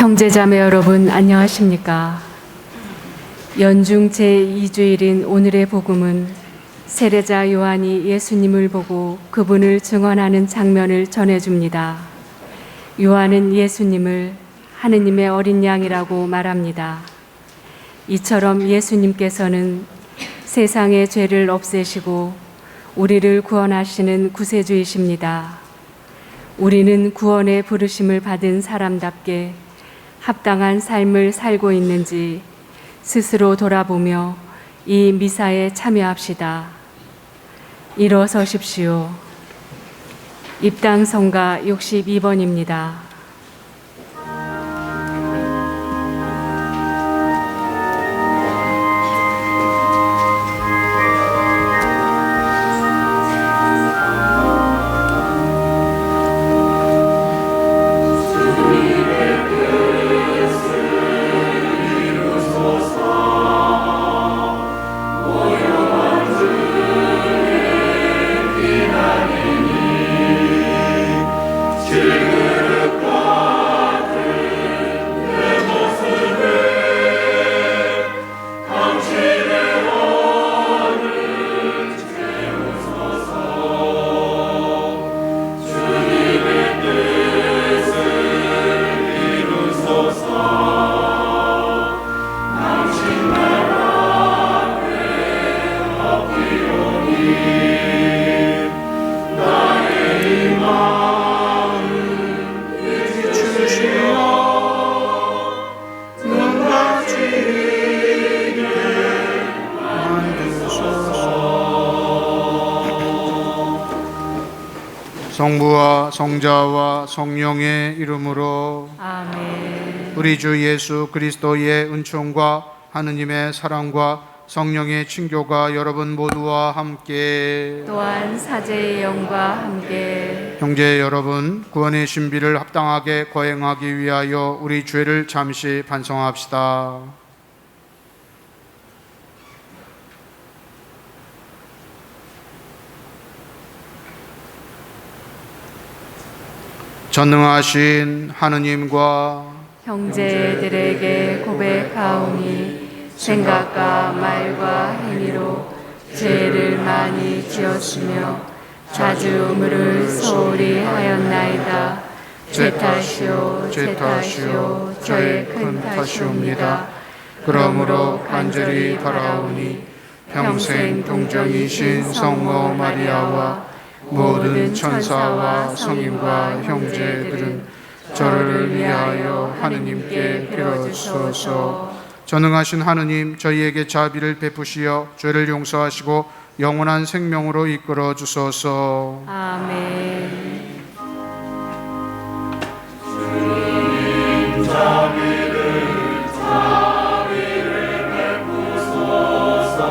형제자매 여러분 안녕하십니까? 연중 제2주일인 오늘의 복음은 세례자 요한이 예수님을 보고 그분을 증언하는 장면을 전해줍니다. 요한은 예수님을 하느님의 어린 양이라고 말합니다. 이처럼 예수님께서는 세상의 죄를 없애시고 우리를 구원하시는 구세주이십니다. 우리는 구원의 부르심을 받은 사람답게 합당한 삶을 살고 있는지 스스로 돌아보며 이 미사에 참여합시다. 일어서십시오. 입당성가 62번입니다. 성부와 성자와 성령의 이름으로 아멘. 우리 주 예수 그리스도의 은총과 하느님의 사랑과 성령의 친교가 여러분 모두와 함께 또한 사제의 영과 함께 형제 여러분, 구원의 신비를 합당하게 거행하기 위하여 우리 죄를 잠시 반성합시다. 전능하신 하느님과 형제들에게 고백하오니 생각과 말과 행위로 죄를 많이 지었으며 자주 의무를 소홀히 하였나이다. 제 탓이요 제 탓이요 저의 큰 탓이옵니다. 그러므로 간절히 바라오니 평생 동정이신 성모 마리아와 모든 천사와 성인과 형제들은 저를 위하여 하느님께 빌어주소서. 전능하신 하느님, 저희에게 자비를 베푸시어 죄를 용서하시고 영원한 생명으로 이끌어 주소서. 아멘. 주님 자비를 베푸소서.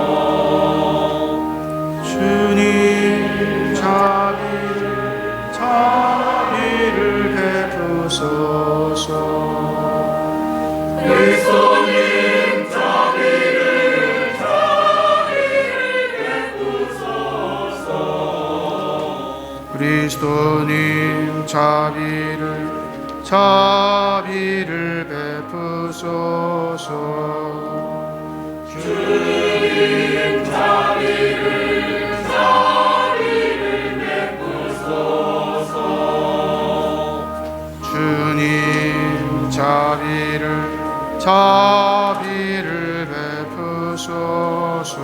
주님 자비를 베푸소서. 그리스도님 자비를 베푸소서. 그리스도님 자비를 베푸소서. 주님 자비를 베푸소서. 주님 자비를 베푸소서.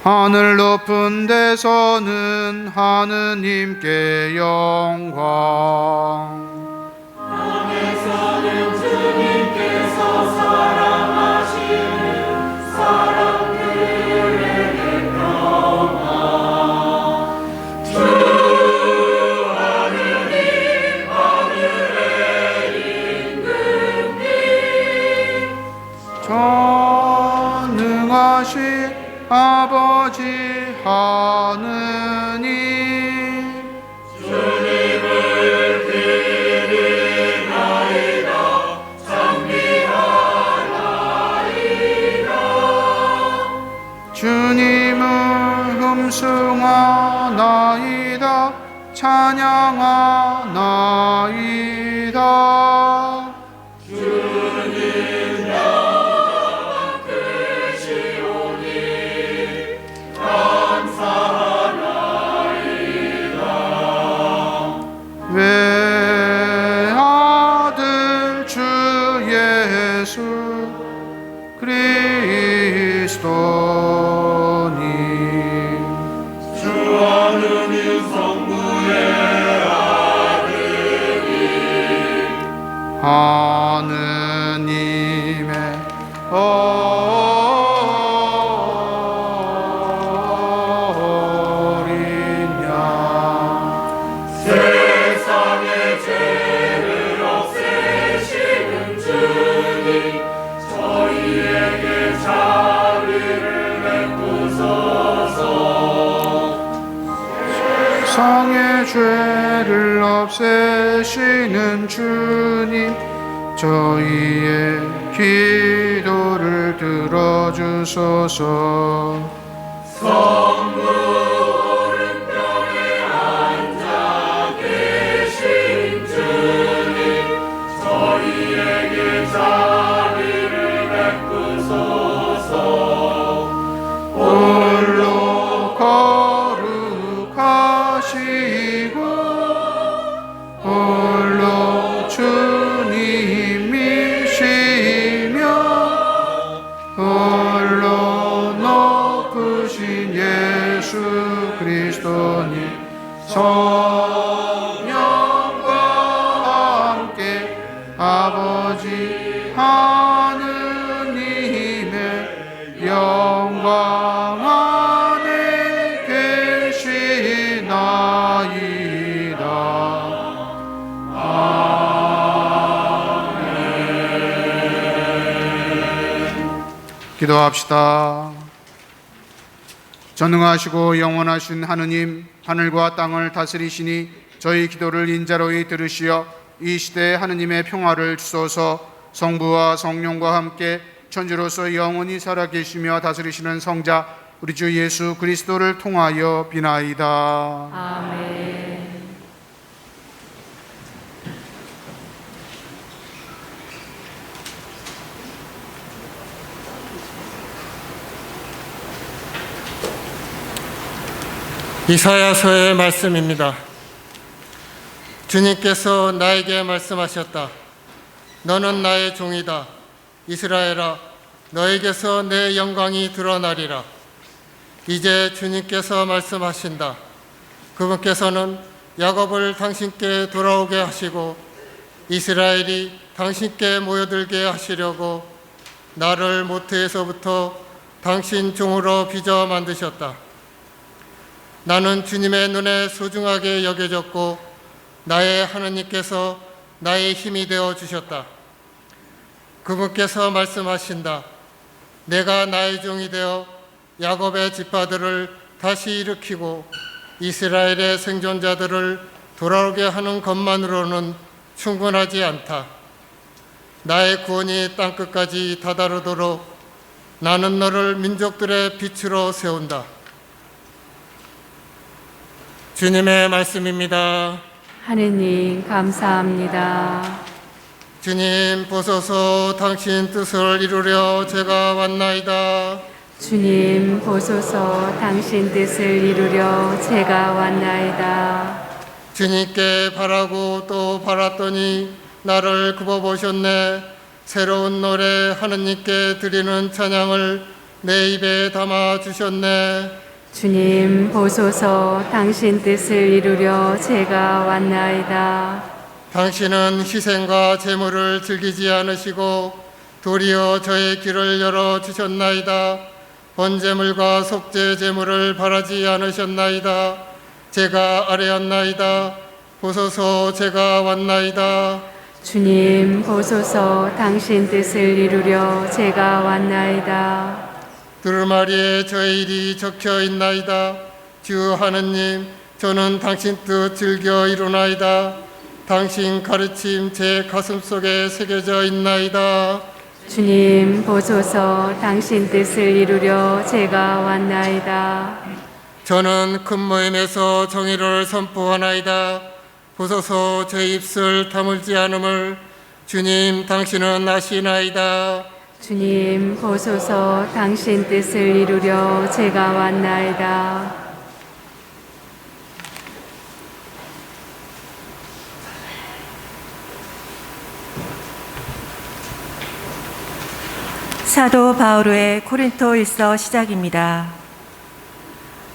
하늘 높은 데서는 하느님께 영광, 땅에서는 주님께서 사랑하시는 사람들에게 평화. 주 하느님 하늘의 임금님, 전능하신 아버지 하느님, 주님을 드리나이다. 찬미하나이다. 주님을 흠숭하나이다. 찬양하나이다. 주님 영광 크시오니 감사하나이다. 외아들 주 예수 그리스도님 주 하느님 성부의 하느님의 어린 양 세상의 죄를 없애시는 주님 저희에게 자비를 베푸소서. 세상의 죄를 없애시는 주님 저희의 기도를 들어주소서. 성부 오른편에 앉아 계신 주님 저희에게 자비를 베푸소서. 홀로 거룩하시고 홀로 주님이시며 홀로 높으신 예수 그리스도님 성령과 함께 아버지 하느님의 영광 안에 계시나이다. 기도합시다. 전능하시고 영원하신 하느님, 하늘과 땅을 다스리시니 저희 기도를 인자로이 들으시어 이 시대에 하느님의 평화를 주소서. 성부와 성령과 함께 천주로서 영원히 살아계시며 다스리시는 성자 우리 주 예수 그리스도를 통하여 비나이다. 아멘. 이사야서의 말씀입니다. 주님께서 나에게 말씀하셨다. 너는 나의 종이다. 이스라엘아, 너에게서 내 영광이 드러나리라. 이제 주님께서 말씀하신다. 그분께서는 야곱을 당신께 돌아오게 하시고 이스라엘이 당신께 모여들게 하시려고 나를 모태에서부터 당신 종으로 빚어 만드셨다. 나는 주님의 눈에 소중하게 여겨졌고 나의 하느님께서 나의 힘이 되어 주셨다. 그분께서 말씀하신다. 내가 나의 종이 되어 야곱의 지파들을 다시 일으키고 이스라엘의 생존자들을 돌아오게 하는 것만으로는 충분하지 않다. 나의 구원이 땅끝까지 다다르도록 나는 너를 민족들의 빛으로 세운다. 주님의 말씀입니다. 하느님 감사합니다. 주님 보소서, 당신 뜻을 이루려 제가 왔나이다. 주님 보소서, 당신 뜻을 이루려 제가 왔나이다. 주님께 바라고 또 바랐더니 나를 굽어보셨네. 새로운 노래 하느님께 드리는 찬양을 내 입에 담아 주셨네. 주님 보소서, 당신 뜻을 이루려 제가 왔나이다. 당신은 희생과 제물을 즐기지 않으시고 도리어 저의 길을 열어주셨나이다. 번제물과 속죄 제물을 바라지 않으셨나이다. 제가 아뢰었나이다. 보소서, 제가 왔나이다. 주님 보소서, 당신 뜻을 이루려 제가 왔나이다. 두루마리에 저의 일이 적혀 있나이다. 주 하느님, 저는 당신 뜻 즐겨 이루나이다. 당신 가르침 제 가슴속에 새겨져 있나이다. 주님 보소서, 당신 뜻을 이루려 제가 왔나이다. 저는 큰 모임에서 정의를 선포하나이다. 보소서 제 입술 다물지 않음을 주님 당신은 아시나이다. 주님 보소서 당신 뜻을 이루려 제가 왔나이다. 사도 바오로의 고린토일서 시작입니다.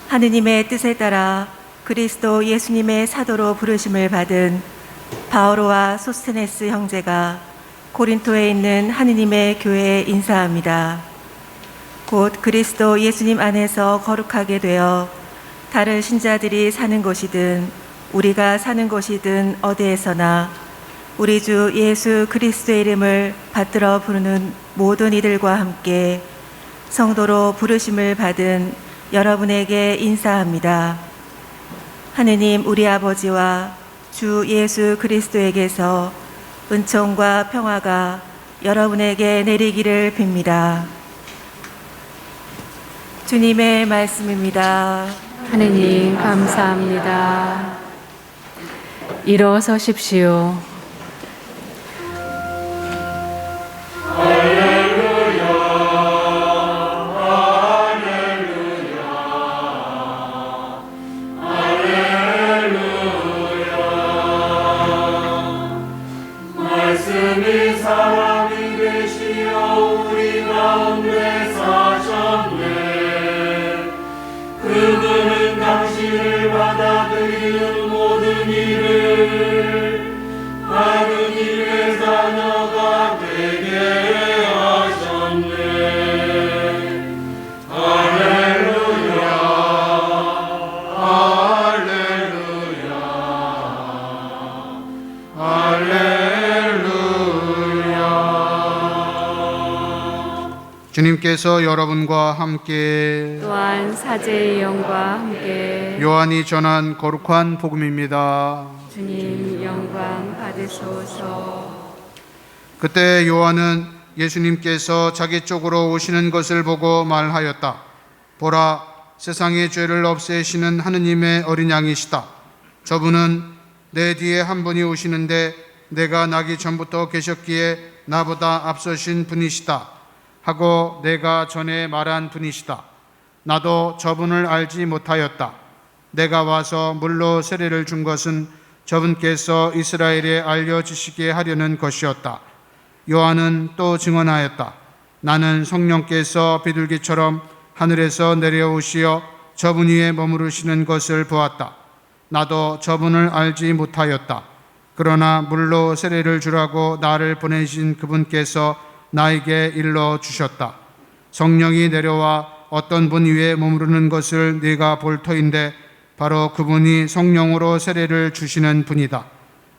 하느님의 뜻에 따라 그리스도 예수님의 사도로 부르심을 받은 바오로와 소스테네스 형제가 고린토에 있는 하느님의 교회에 인사합니다. 곧 그리스도 예수님 안에서 거룩하게 되어 다른 신자들이 사는 곳이든 우리가 사는 곳이든 어디에서나 우리 주 예수 그리스도의 이름을 받들어 부르는 모든 이들과 함께 성도로 부르심을 받은 여러분에게 인사합니다. 하느님 우리 아버지와 주 예수 그리스도에게서 은총과 평화가 여러분에게 내리기를 빕니다. 주님의 말씀입니다. 하느님 감사합니다. 일어서십시오. 말씀이 사람이 되시어 우리 가운데 사셨네. 그분은 당신을 받아들이는 모든 일을 하느님의 자녀가 되게 하셨네. 할렐루야, 할렐루야, 할렐루야. 주님께서 여러분과 함께 또한 사제의 영과 함께 요한이 전한 거룩한 복음입니다. 주님 영광 받으소서. 그때 요한은 예수님께서 자기 쪽으로 오시는 것을 보고 말하였다. 보라, 세상의 죄를 없애시는 하느님의 어린 양이시다. 저분은 내 뒤에 한 분이 오시는데 내가 나기 전부터 계셨기에 나보다 앞서신 분이시다 하고 내가 전에 말한 분이시다. 나도 저분을 알지 못하였다. 내가 와서 물로 세례를 준 것은 저분께서 이스라엘에 알려주시게 하려는 것이었다. 요한은 또 증언하였다. 나는 성령께서 비둘기처럼 하늘에서 내려오시어 저분 위에 머무르시는 것을 보았다. 나도 저분을 알지 못하였다. 그러나 물로 세례를 주라고 나를 보내신 그분께서 나에게 일러 주셨다. 성령이 내려와 어떤 분 위에 머무르는 것을 네가 볼 터인데 바로 그분이 성령으로 세례를 주시는 분이다.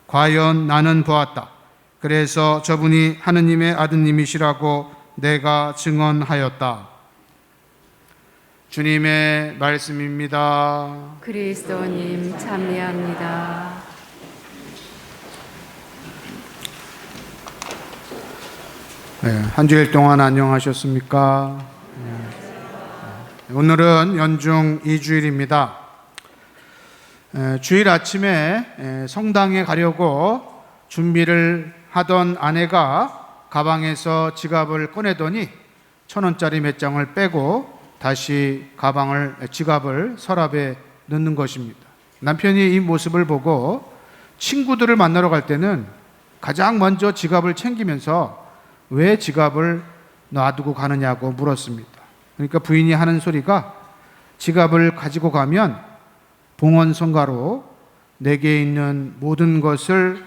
과연 나는 보았다. 그래서 저분이 하느님의 아드님이시라고 내가 증언하였다. 주님의 말씀입니다. 그리스도님 찬미합니다. 한 주일 동안 안녕하셨습니까? 오늘은 연중 2주일입니다. 주일 아침에 성당에 가려고 준비를 하던 아내가 가방에서 지갑을 꺼내더니 1,000원짜리 몇 장을 빼고 다시 지갑을 서랍에 넣는 것입니다. 남편이 이 모습을 보고 친구들을 만나러 갈 때는 가장 먼저 지갑을 챙기면서 왜 지갑을 놔두고 가느냐고 물었습니다. 그러니까 부인이 하는 소리가 지갑을 가지고 가면 봉헌성가로 내게 있는 모든 것을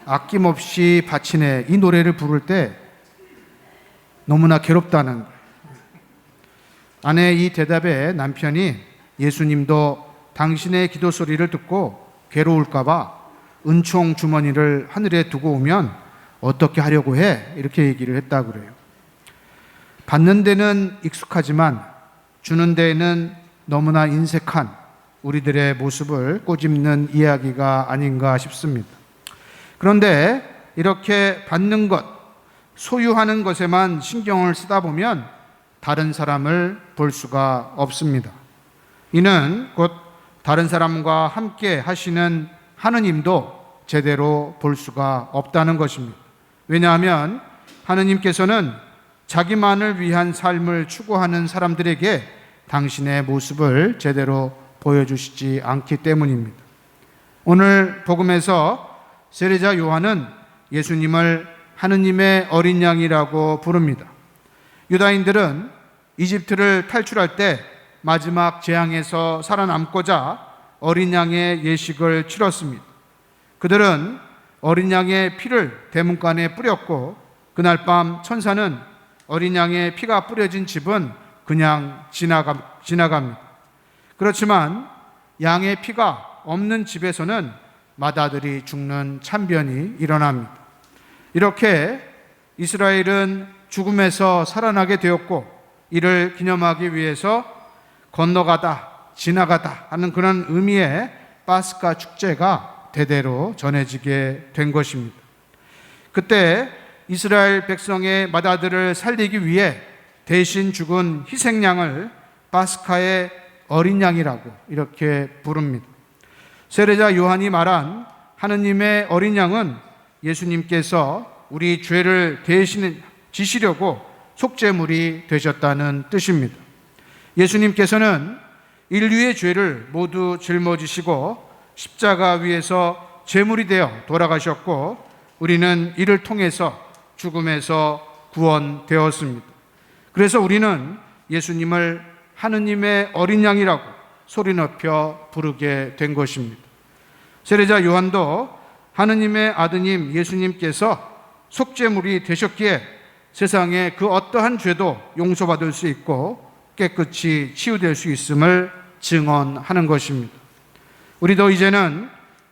아낌없이 바치네, 이 노래를 부를 때 너무나 괴롭다는 거예요. 아내의 이 대답에 남편이 예수님도 당신의 기도 소리를 듣고 괴로울까 봐 은총 주머니를 하늘에 두고 오면 어떻게 하려고 해? 이렇게 얘기를 했다고 그래요. 받는 데는 익숙하지만 주는 데에는 너무나 인색한 우리들의 모습을 꼬집는 이야기가 아닌가 싶습니다. 그런데 이렇게 받는 것, 소유하는 것에만 신경을 쓰다 보면 다른 사람을 볼 수가 없습니다. 이는 곧 다른 사람과 함께 하시는 하느님도 제대로 볼 수가 없다는 것입니다. 왜냐하면 하느님께서는 자기만을 위한 삶을 추구하는 사람들에게 당신의 모습을 제대로 보여주시지 않기 때문입니다. 오늘 복음에서 세례자 요한은 예수님을 하느님의 어린 양이라고 부릅니다. 유다인들은 이집트를 탈출할 때 마지막 재앙에서 살아남고자 어린 양의 예식을 치렀습니다. 그들은 어린 양의 피를 대문간에 뿌렸고 그날 밤 천사는 어린 양의 피가 뿌려진 집은 그냥 지나갑니다. 그렇지만 양의 피가 없는 집에서는 맏아들이 죽는 참변이 일어납니다. 이렇게 이스라엘은 죽음에서 살아나게 되었고 이를 기념하기 위해서 건너가다, 지나가다 하는 그런 의미의 파스카 축제가 대대로 전해지게 된 것입니다. 그때 이스라엘 백성의 맏아들을 살리기 위해 대신 죽은 희생양을 파스카의 어린 양이라고 이렇게 부릅니다. 세례자 요한이 말한 하느님의 어린 양은 예수님께서 우리 죄를 대신 지시려고 속죄물이 되셨다는 뜻입니다. 예수님께서는 인류의 죄를 모두 짊어지시고 십자가 위에서 제물이 되어 돌아가셨고 우리는 이를 통해서 죽음에서 구원되었습니다. 그래서 우리는 예수님을 하느님의 어린 양이라고 소리 높여 부르게 된 것입니다. 세례자 요한도 하느님의 아드님 예수님께서 속죄물이 되셨기에 세상의 그 어떠한 죄도 용서받을 수 있고 깨끗이 치유될 수 있음을 증언하는 것입니다. 우리도 이제는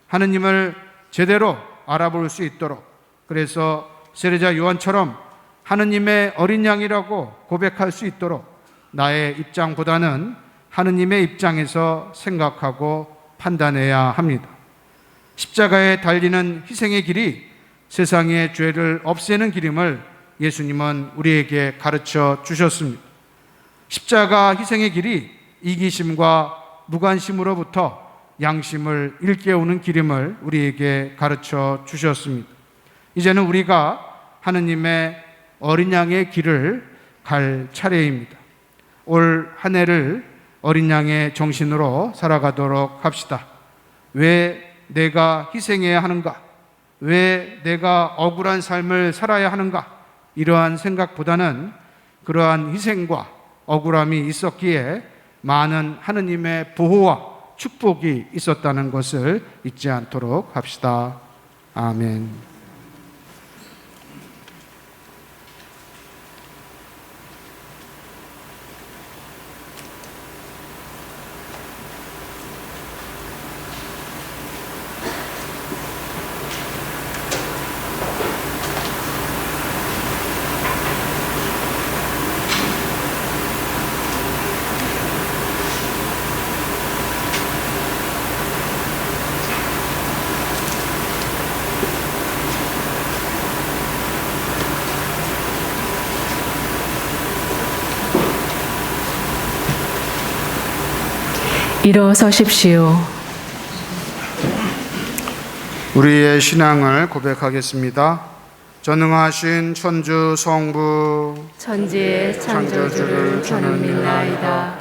하느님을 제대로 알아볼 수 있도록, 그래서 세례자 요한처럼 하느님의 어린 양이라고 고백할 수 있도록 나의 입장보다는 하느님의 입장에서 생각하고 판단해야 합니다. 십자가에 달리는 희생의 길이 세상의 죄를 없애는 길임을 예수님은 우리에게 가르쳐 주셨습니다. 십자가 희생의 길이 이기심과 무관심으로부터 양심을 일깨우는 길임을 우리에게 가르쳐 주셨습니다. 이제는 우리가 하느님의 어린 양의 길을 갈 차례입니다. 올 한 해를 어린 양의 정신으로 살아가도록 합시다. 왜 내가 희생해야 하는가? 왜 내가 억울한 삶을 살아야 하는가? 이러한 생각보다는 그러한 희생과 억울함이 있었기에 많은 하느님의 보호와 축복이 있었다는 것을 잊지 않도록 합시다. 아멘. 일어서십시오. 우리의 신앙을 고백하겠습니다. 전능하신 천주 성부 천지의 창조주를 저는 믿나이다.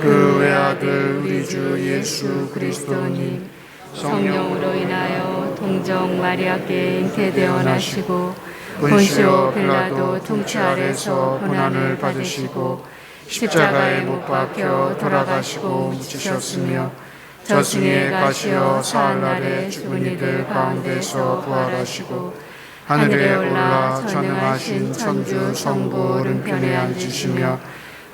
그 외아들 우리 주 예수 그리스도님 성령으로 인하여 동정 마리아께 잉태되어 나시고 본시오 빌라도 통치 아래서 고난을 받으시고 십자가에 못 박혀 돌아가시고 묻히셨으며 저승에 가시어 사흘날에 죽은 이들 가운데서 부활하시고 하늘에 올라 전능하신 천주 성부 오른편에 앉으시며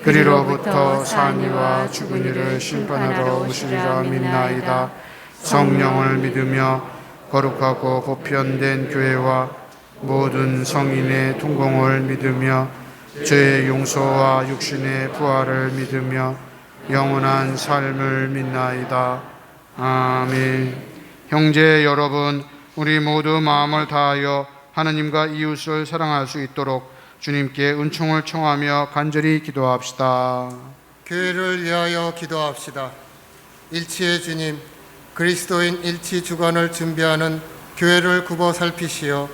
그리로부터 산 이와 죽은 이를 심판하러 오시리라 믿나이다. 성령을 믿으며 거룩하고 보편된 교회와 모든 성인의 통공을 믿으며 죄의 용서와 육신의 부활을 믿으며 영원한 삶을 믿나이다. 아멘. 형제 여러분, 우리 모두 마음을 다하여 하나님과 이웃을 사랑할 수 있도록 주님께 은총을 청하며 간절히 기도합시다. 교회를 위하여 기도합시다. 일치의 주님, 그리스도인 일치 주관을 준비하는 교회를 굽어 살피시어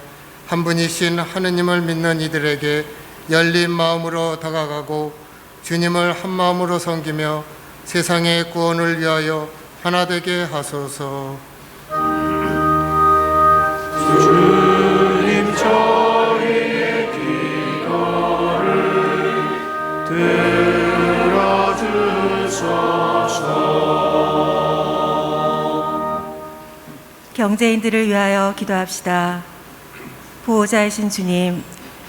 한 분이신 하느님을 믿는 이들에게 열린 마음으로 다가가고 주님을 한 마음으로 섬기며 세상의 구원을 위하여 하나 되게 하소서. 주님 저희의 기도를 들어주소서. 경제인들을 위하여 기도합시다. 보호자이신 주님,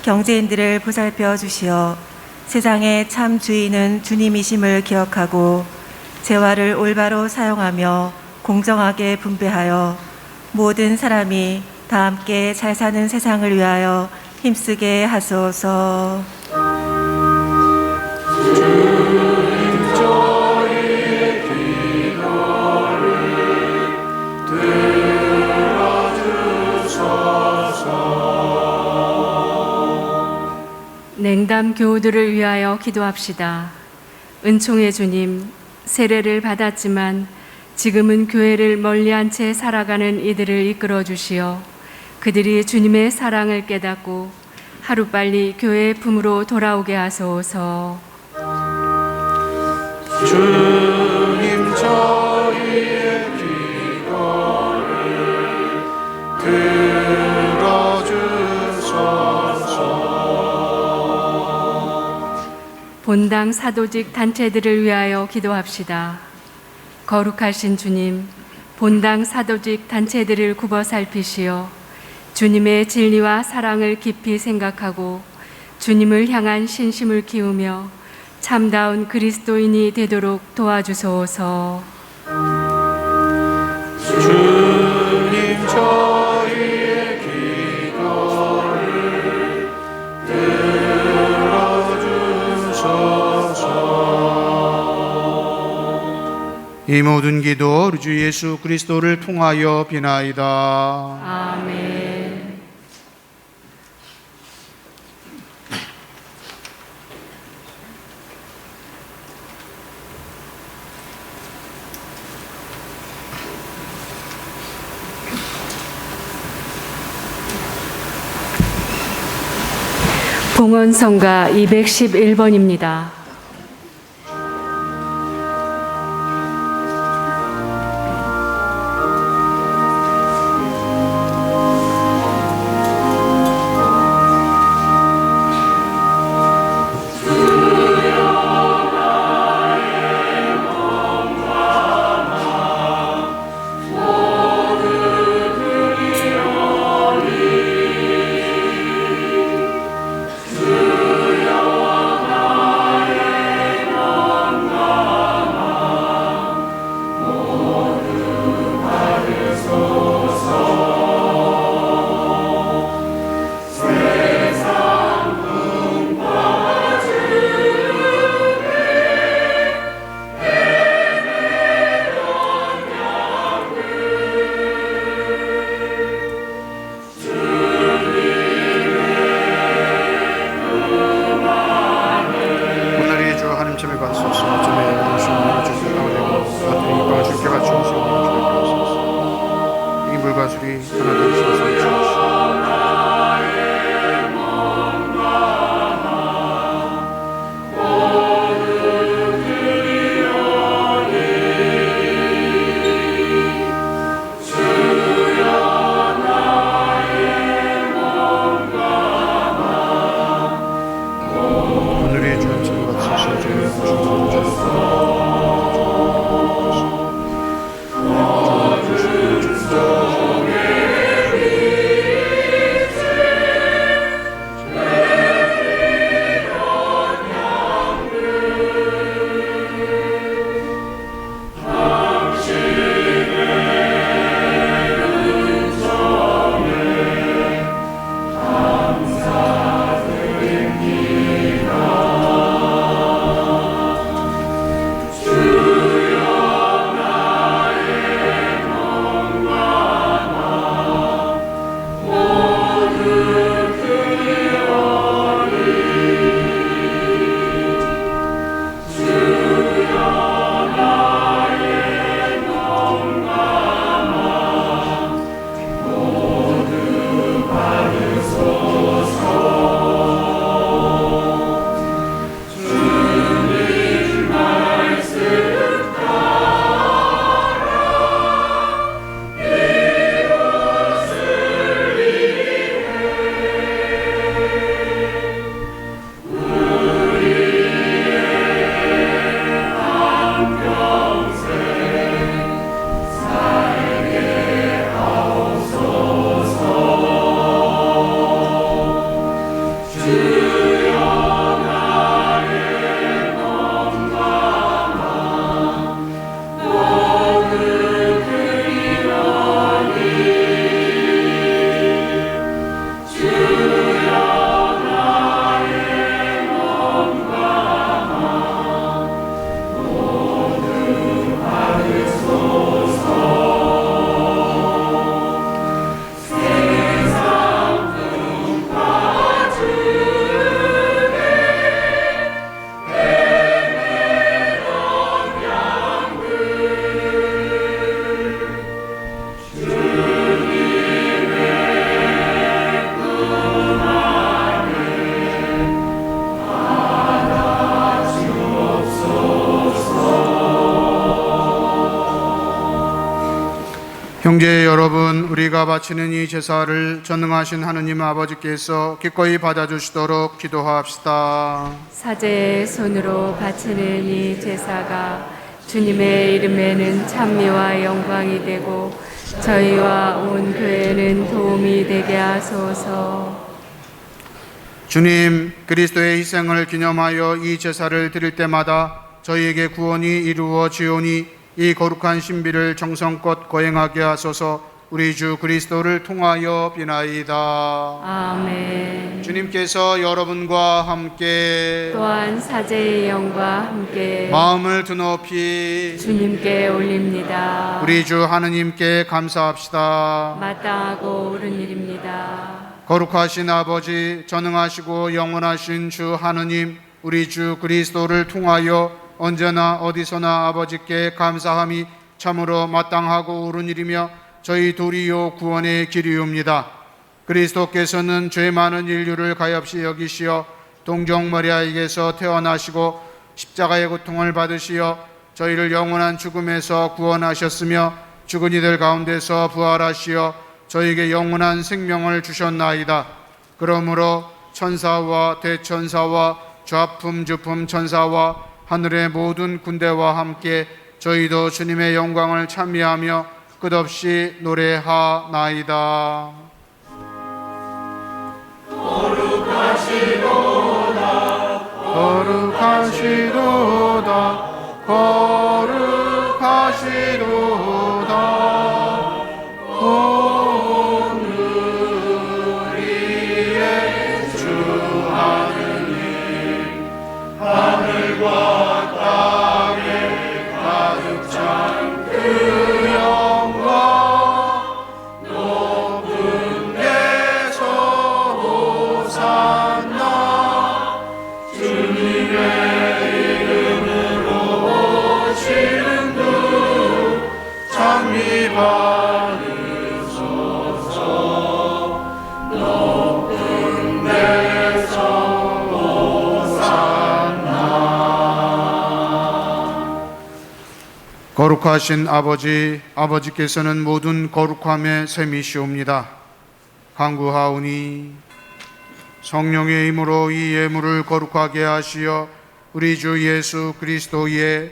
경제인들을 보살펴 주시어 세상의 참 주인은 주님이심을 기억하고 재화를 올바로 사용하며 공정하게 분배하여 모든 사람이 다 함께 잘 사는 세상을 위하여 힘쓰게 하소서. 주님 저희의 기도를 들어주소서. 냉담 교우들을 위하여 기도합시다. 은총의 주님, 세례를 받았지만 지금은 교회를 멀리한 채 살아가는 이들을 이끌어 주시어 그들이 주님의 사랑을 깨닫고 하루빨리 교회의 품으로 돌아오게 하소서. 주님 저희의 기도를 들어주소서. 본당 사도직 단체들을 위하여 기도합시다. 거룩하신 주님, 본당 사도직 단체들을 굽어 살피시어 주님의 진리와 사랑을 깊이 생각하고 주님을 향한 신심을 키우며 참다운 그리스도인이 되도록 도와주소서. 주님 저희의 기도를 들어주소서. 이 모든 기도 우리 주 예수 그리스도를 통하여 비나이다. 아멘. 봉헌성가 211번입니다. 주님 형제 여러분, 우리가 바치는 이 제사를 전능하신 하느님 아버지께서 기꺼이 받아주시도록 기도합시다. 사제의 손으로 바치는 이 제사가 주님의 이름에는 찬미와 영광이 되고 저희와 온 교회는 도움이 되게 하소서. 주님, 그리스도의 희생을 기념하여 이 제사를 드릴 때마다 저희에게 구원이 이루어지오니 이 거룩한 신비를 정성껏 거행하게 하소서. 우리 주 그리스도를 통하여 비나이다. 아멘. 주님께서 여러분과 함께 또한 사제의 영과 함께 마음을 드높이 주님께 올립니다. 우리 주 하느님께 감사합시다. 마땅하고 옳은 일입니다. 거룩하신 아버지, 전능하시고 영원하신 주 하느님, 우리 주 그리스도를 통하여 언제나 어디서나 아버지께 감사함이 참으로 마땅하고 옳은 일이며 저희 도리요 구원의 길이옵니다. 그리스도께서는 죄 많은 인류를 가엾이 여기시어 동정 마리아에게서 태어나시고 십자가의 고통을 받으시어 저희를 영원한 죽음에서 구원하셨으며 죽은 이들 가운데서 부활하시어 저희에게 영원한 생명을 주셨나이다. 그러므로 천사와 대천사와 좌품 주품 천사와 하늘의 모든 군대와 함께 저희도 주님의 영광을 찬미하며 끝없이 노래하나이다. 거룩하시도다 거룩하시도다 온 우리의 주 하느님 하늘과 땅에 가득 찬 그 영광 높은 데서 호산나 주님의 이름으로 오시는 분 찬미 받으소서. 높은 데서 호산나. 거룩하신 아버지, 아버지께서는 모든 거룩함의 셈이시옵니다. 간구하오니 성령의 힘으로 이 예물을 거룩하게 하시어 우리 주 예수 그리스도의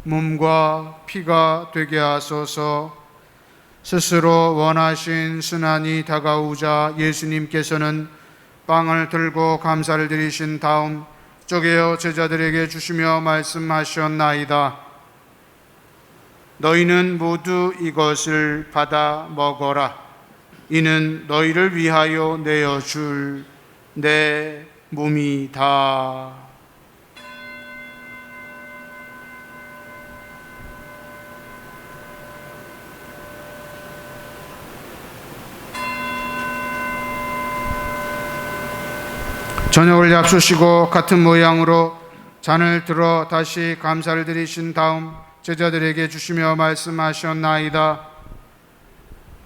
몸과 피가 되게 하소서. 스스로 원하신 순환이 다가오자 예수님께서는 빵을 들고 감사를 드리신 다음 쪼개어 제자들에게 주시며 말씀하셨나이다. 너희는 모두 이것을 받아 먹어라. 이는 너희를 위하여 내어줄 내 몸이다. 저녁을 잡수시고 같은 모양으로 잔을 들어 다시 감사를 드리신 다음 제자들에게 주시며 말씀하셨나이다.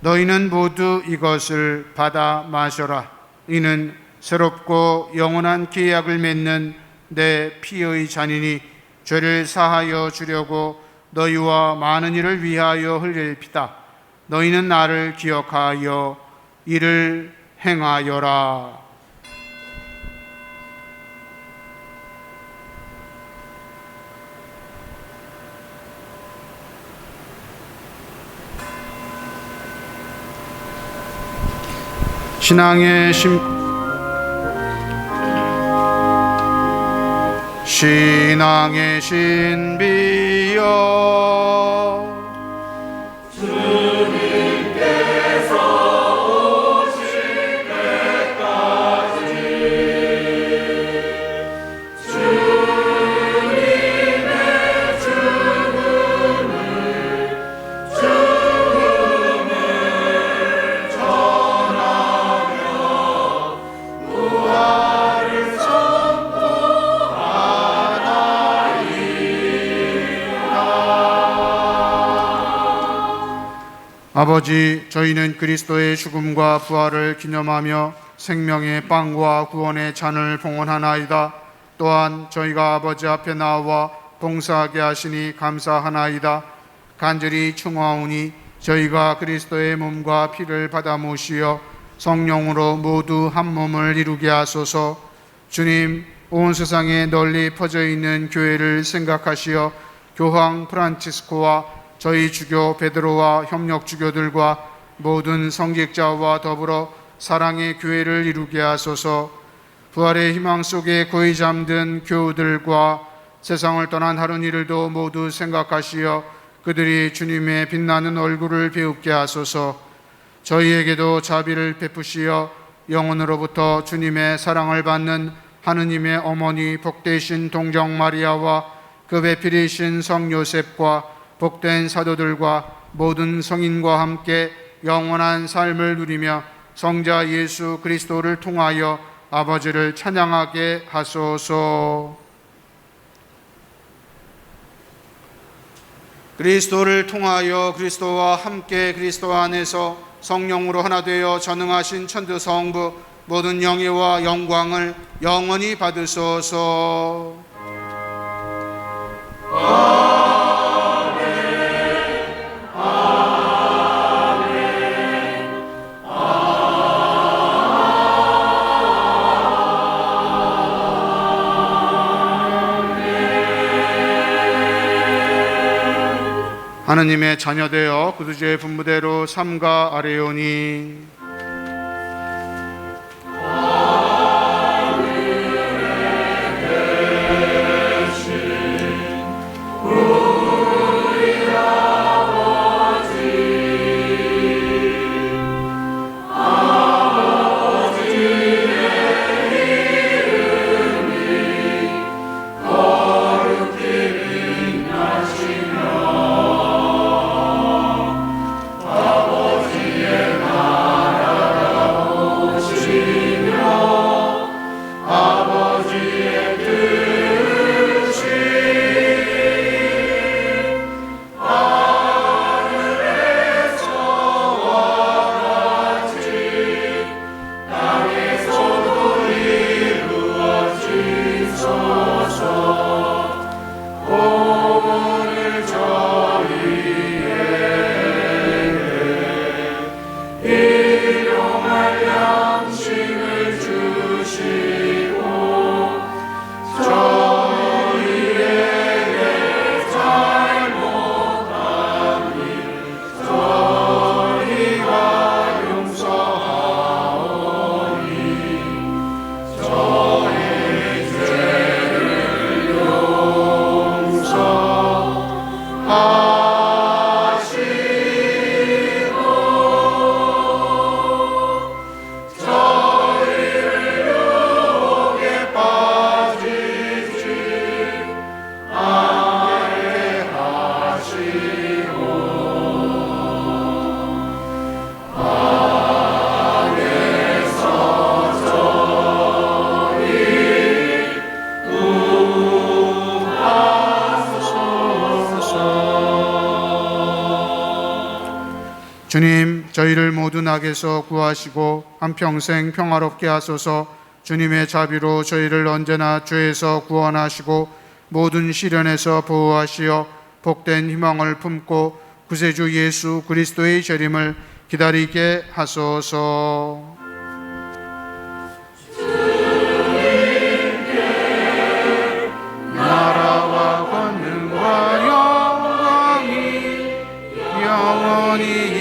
너희는 모두 이것을 받아 마셔라. 이는 새롭고 영원한 계약을 맺는 내 피의 잔이니 죄를 사하여 주려고 너희와 많은 이를 위하여 흘릴 피다. 너희는 나를 기억하여 이를 행하여라. 신앙의 신앙의 신비여 주님께서 오실 때까지 주님의 죽음을 전하며 부활을 아버지, 저희는 그리스도의 죽음과 부활을 기념하며 생명의 빵과 구원의 잔을 봉헌하나이다. 또한 저희가 아버지 앞에 나와 봉사하게 하시니 감사하나이다. 간절히 청하오니 저희가 그리스도의 몸과 피를 받아 모시어 성령으로 모두 한 몸을 이루게 하소서. 주님, 온 세상에 널리 퍼져 있는 교회를 생각하시어 교황 프란치스코와 저희 주교 베드로와 협력 주교들과 모든 성직자와 더불어 사랑의 교회를 이루게 하소서. 부활의 희망 속에 고이 잠든 교우들과 세상을 떠난 하루니들도 모두 생각하시어 그들이 주님의 빛나는 얼굴을 배웁게 하소서. 저희에게도 자비를 베푸시어 영원으로부터 주님의 사랑을 받는 하느님의 어머니 복되신 동정 마리아와 그 배필이신 성 요셉과 복된 사도들과 모든 성인과 함께 영원한 삶을 누리며 성자 예수 그리스도를 통하여 아버지를 찬양하게 하소서. 그리스도를 통하여 그리스도와 함께 그리스도 안에서 성령으로 하나 되어 전능하신 천주 성부 모든 영예와 영광을 영원히 받으소서. 하느님의 자녀되어 구주의 분부대로 삼가 아뢰오니 주님, 저희를 모든 악에서 구하시고 한평생 평화롭게 하소서. 주님의 자비로 저희를 언제나 죄에서 구원하시고 모든 시련에서 보호하시어 복된 희망을 품고 구세주 예수 그리스도의 재림을 기다리게 하소서. 나라와 권능과 영광이 영원히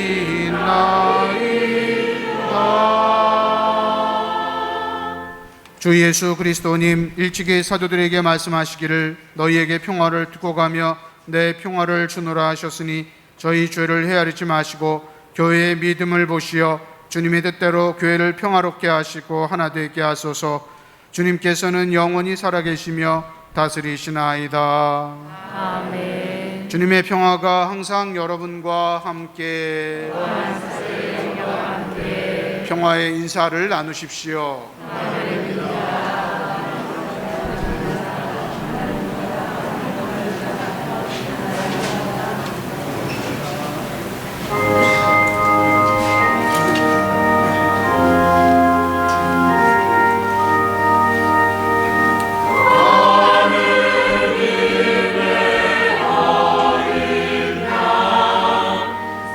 주 예수 그리스도님, 일찍이 사도들에게 말씀하시기를 너희에게 평화를 두고 가며 내 평화를 주노라 하셨으니 저희 죄를 헤아리지 마시고 교회의 믿음을 보시어 주님의 뜻대로 교회를 평화롭게 하시고 하나 되게 하소서. 주님께서는 영원히 살아계시며 다스리시나이다. 아멘. 주님의 평화가 항상 여러분과 함께 평화의 인사를 나누십시오.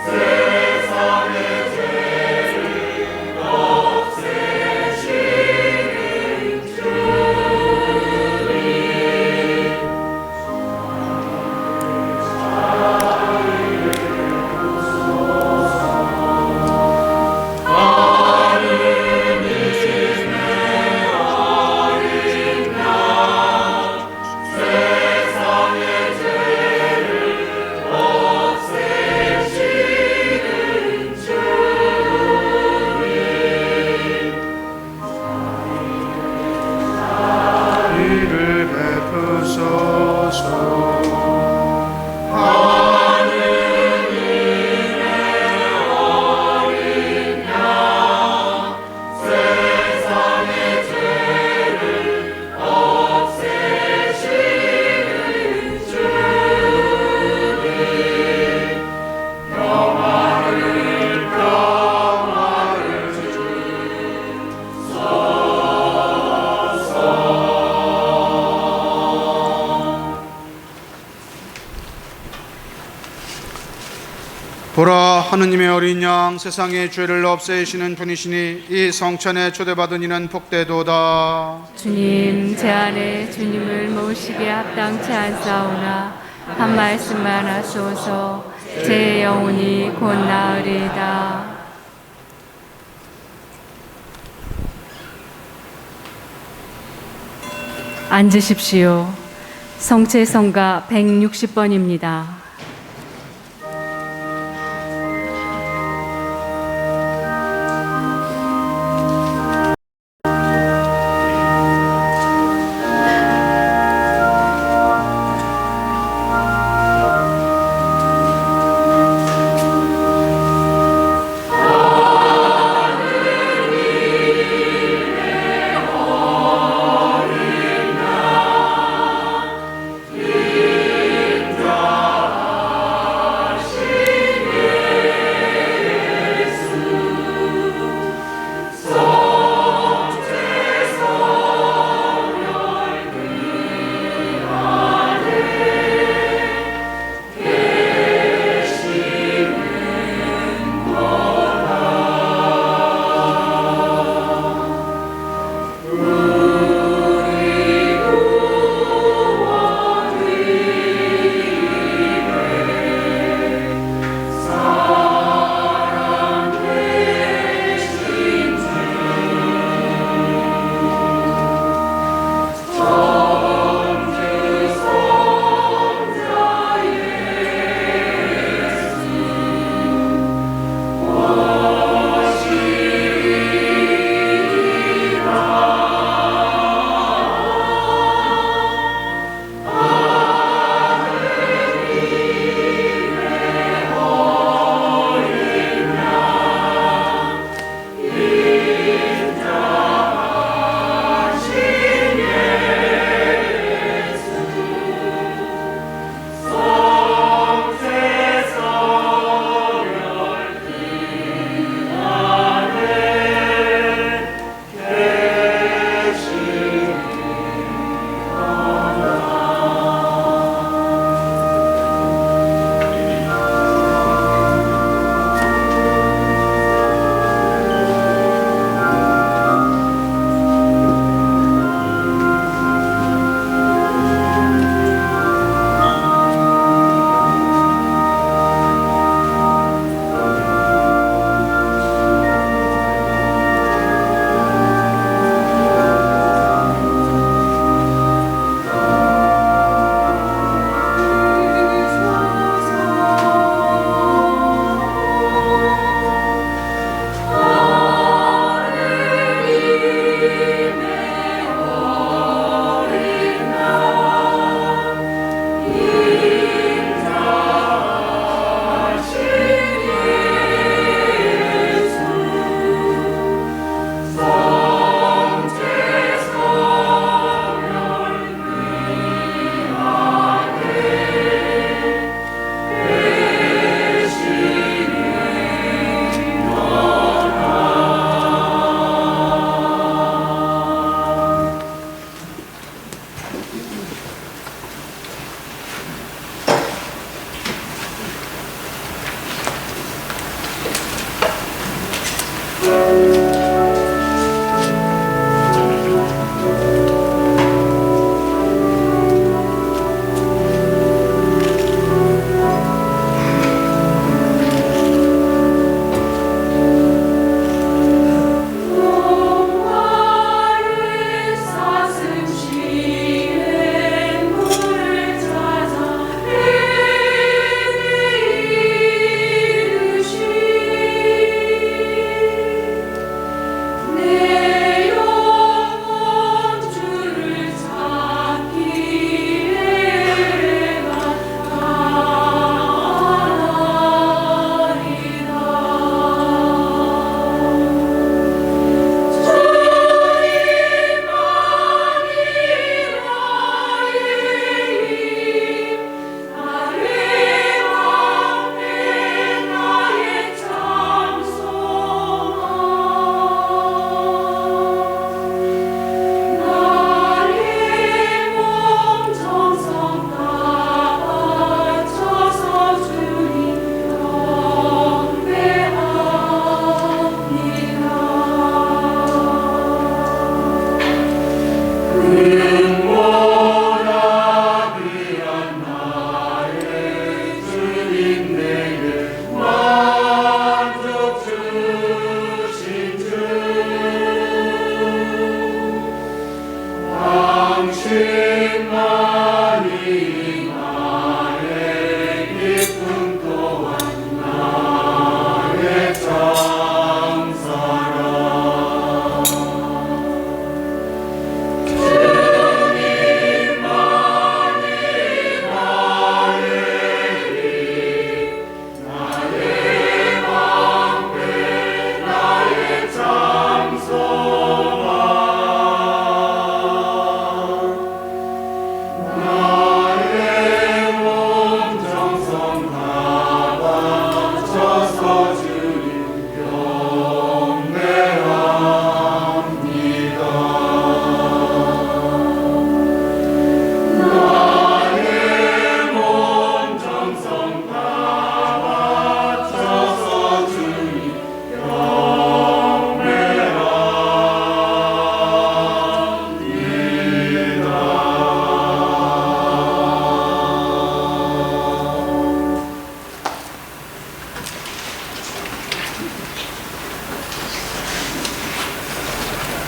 새 보라, 하느님의 어린 양, 세상의 죄를 없애시는 분이시니 이 성찬에 초대받은 이는 복되도다. 주님, 제 안에 주님을 모시기에 합당치 않사오나 한 말씀만 하소서. 제 영혼이 곧 나으리이다. 앉으십시오. 성체성가 160번입니다.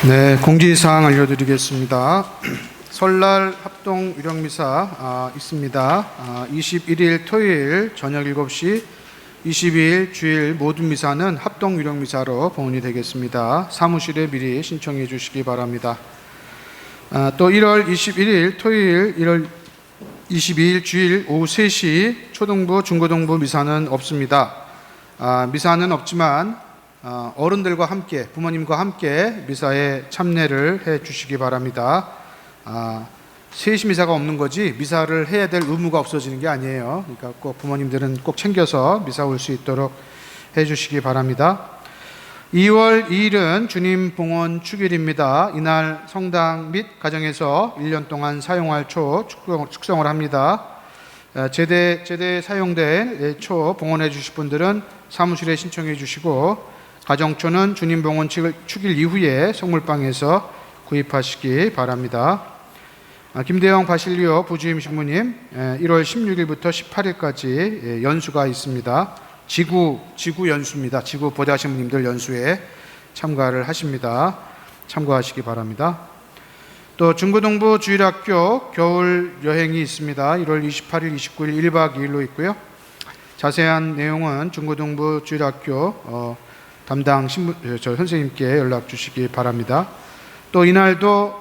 네, 공지사항 알려드리겠습니다. 설날 합동 유령미사 있습니다. 21일 토요일 저녁 7시, 22일 주일 모든 미사는 합동 유령미사로 봉헌이 되겠습니다. 사무실에 미리 신청해 주시기 바랍니다. 또 1월 21일 토요일, 1월 22일 주일 오후 3시 초등부, 중고등부 미사는 없습니다. 미사는 없지만 어른들과 함께, 부모님과 함께 미사에 참여를 해 주시기 바랍니다. 3시 미사가 없는 거지 미사를 해야 될 의무가 없어지는 게 아니에요. 그러니까 꼭 부모님들은 꼭 챙겨서 미사 올 수 있도록 해 주시기 바랍니다. 2월 2일은 주님 봉헌 축일입니다. 이날 성당 및 가정에서 1년 동안 사용할 초 축성을 합니다. 제대 사용된 초 봉헌해 주실 분들은 사무실에 신청해 주시고, 가정초는 주님 봉헌 축일 이후에 성물방에서 구입하시기 바랍니다. 김대영 바실리오 부주임 신부님, 1월 16일부터 18일까지 연수가 있습니다. 지구 연수입니다. 지구 보좌하신 분님들 연수에 참가를 하십니다. 참고하시기 바랍니다. 또 중고등부 주일학교 겨울 여행이 있습니다. 1월 28일, 29일 1박 2일로 있고요. 자세한 내용은 중고등부 주일학교 담당 선생님께 연락 주시기 바랍니다. 또 이날도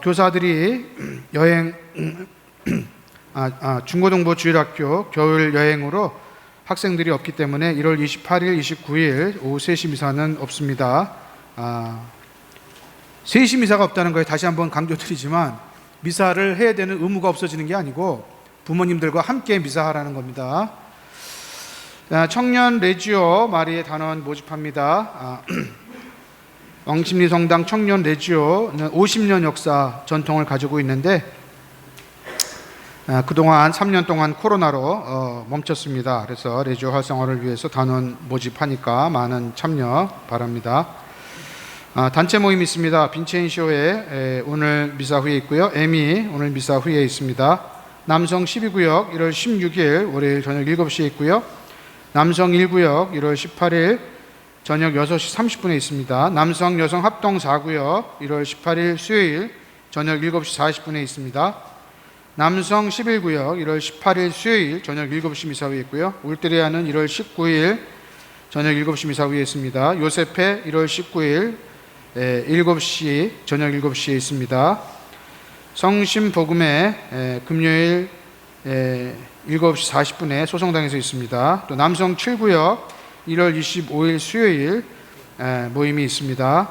교사들이 여행 중고등부 주일학교 겨울 여행으로 학생들이 없기 때문에 1월 28일, 29일 오후 3시 미사는 없습니다. 3시 미사가 없다는 거에 다시 한번 강조드리지만, 미사를 해야 되는 의무가 없어지는 게 아니고 부모님들과 함께 미사하라는 겁니다. 청년 레지오 마리의 단원 모집합니다. 왕십리성당 청년 레지오는 50년 역사 전통을 가지고 있는데, 그동안 3년 동안 코로나로 멈췄습니다. 그래서 레지오 활성화를 위해서 단원 모집하니까 많은 참여 바랍니다. 단체 모임 있습니다. 빈체인쇼에 오늘 미사 후에 있고요. 에미 오늘 미사 후에 있습니다. 남성 12구역 1월 16일 월요일 저녁 7시에 있고요. 남성 1구역 1월 18일 저녁 6시 30분에 있습니다. 남성 여성 합동 4구역 1월 18일 수요일 저녁 7시 40분에 있습니다. 남성 11구역 1월 18일 수요일 저녁 7시 미사 후에 있고요. 울테리아는 1월 19일 저녁 7시 미사 후에 있습니다. 요세페 1월 19일 7시 저녁 7시에 있습니다. 성심복음회 금요일 7시 40분에 소성당에서 있습니다. 또 남성 7구역 1월 25일 수요일 모임이 있습니다.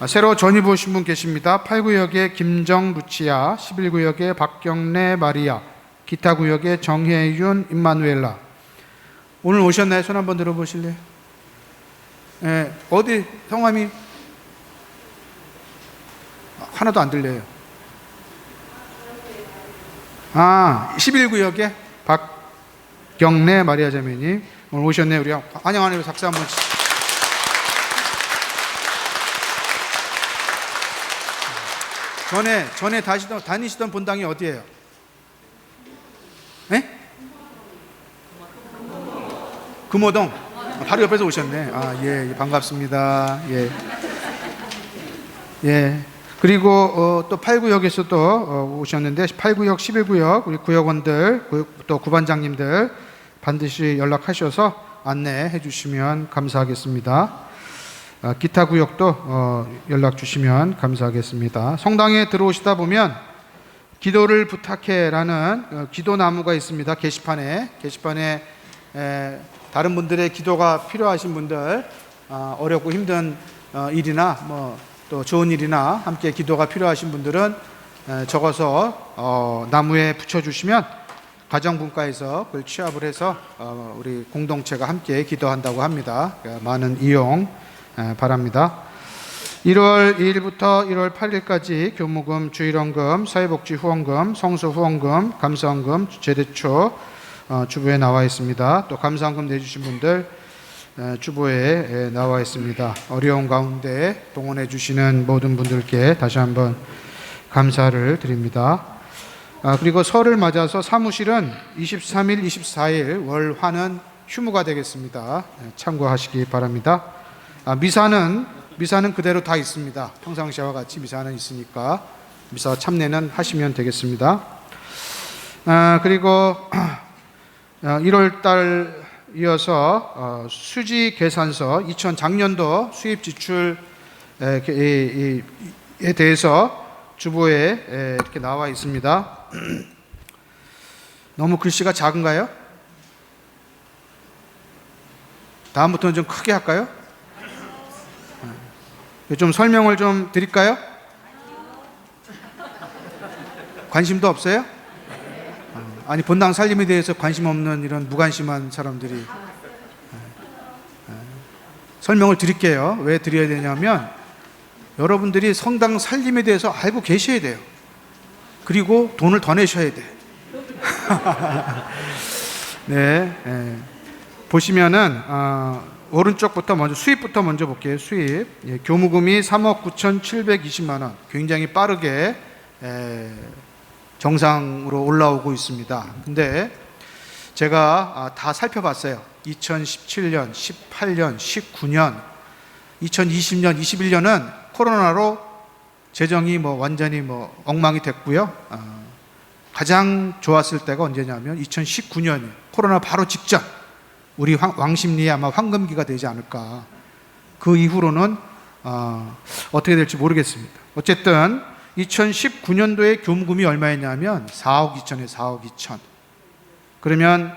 새로 전입 오신 분 계십니다. 8구역에 김정 루치아, 11구역에 박경래 마리아, 기타 구역에 정혜윤 임마누엘라. 오늘 오셨나요? 손 한번 들어보실래요? 어디 성함이? 하나도 안 들려요. 11구역에 박경래 마리아 자매님 오늘 오셨네요. 우리 환영하는 박수 한번 치시죠. 전에 다니시던 본당이 어디예요? 네? 금호동. 바로 옆에서 오셨네. 예, 반갑습니다. 예. 그리고 또 8구역에서 또 오셨는데 8구역, 11구역 우리 구역원들 또 구반장님들 반드시 연락하셔서 안내해 주시면 감사하겠습니다. 기타 구역도 연락 주시면 감사하겠습니다. 성당에 들어오시다 보면 기도를 부탁해라는 기도 나무가 있습니다. 게시판에 다른 분들의 기도가 필요하신 분들, 어렵고 힘든 일이나 또 좋은 일이나 함께 기도가 필요하신 분들은 적어서 나무에 붙여주시면 가정분과에서 그걸 취합을 해서 우리 공동체가 함께 기도한다고 합니다. 많은 이용 바랍니다. 1월 2일부터 1월 8일까지 교무금, 주일원금, 사회복지 후원금, 성소 후원금, 감사원금, 제대초 주보에 나와 있습니다. 또 감사원금 내주신 분들 주보에 나와 있습니다. 어려운 가운데 동원해 주시는 모든 분들께 다시 한번 감사를 드립니다. 그리고 설을 맞아서 사무실은 23일, 24일 월화는 휴무가 되겠습니다. 참고하시기 바랍니다. 미사는 미사는 그대로 다 있습니다. 평상시와 같이 미사는 있으니까 미사 참례는 하시면 되겠습니다. 그리고 1월 달 이어서 수지 계산서 작년도 수입 지출에 대해서 주보에 이렇게 나와 있습니다. 너무 글씨가 작은가요? 다음부터는 좀 크게 할까요? 좀 설명을 좀 드릴까요? 관심도 없어요? 아니, 본당 살림에 대해서 관심 없는 이런 무관심한 사람들이. 설명을 드릴게요. 왜 드려야 되냐면 여러분들이 성당 살림에 대해서 알고 계셔야 돼요. 그리고 돈을 더 내셔야 돼. 네, 보시면은 오른쪽부터 먼저 수입부터 먼저 볼게요. 수입. 교무금이 3억 9,720만 원. 굉장히 빠르게 정상으로 올라오고 있습니다. 근데 제가 다 살펴봤어요. 2017년, 18년, 19년, 2020년, 21년은 코로나로 재정이 완전히 엉망이 됐고요. 가장 좋았을 때가 언제냐면 2019년이에요. 코로나 바로 직전. 우리 왕십리에 아마 황금기가 되지 않을까. 그 이후로는 어떻게 될지 모르겠습니다. 어쨌든 2019년도에 교무금이 얼마였냐면 4억 2천에 4억 2천. 그러면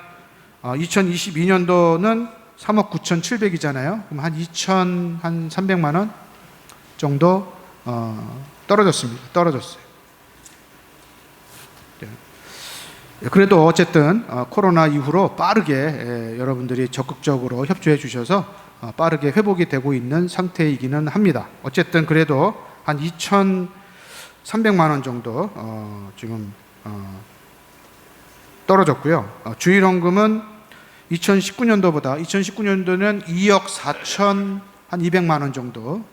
2022년도는 3억 9,700이잖아요. 그럼 한 300만 원 정도 떨어졌습니다. 떨어졌어요. 그래도 어쨌든 코로나 이후로 빠르게 여러분들이 적극적으로 협조해 주셔서 빠르게 회복이 되고 있는 상태이기는 합니다. 어쨌든 그래도 한 2,300만 원 정도 지금 떨어졌고요. 주일헌금은 2019년도보다 2019년도는 2억 4천 한 200만 원 정도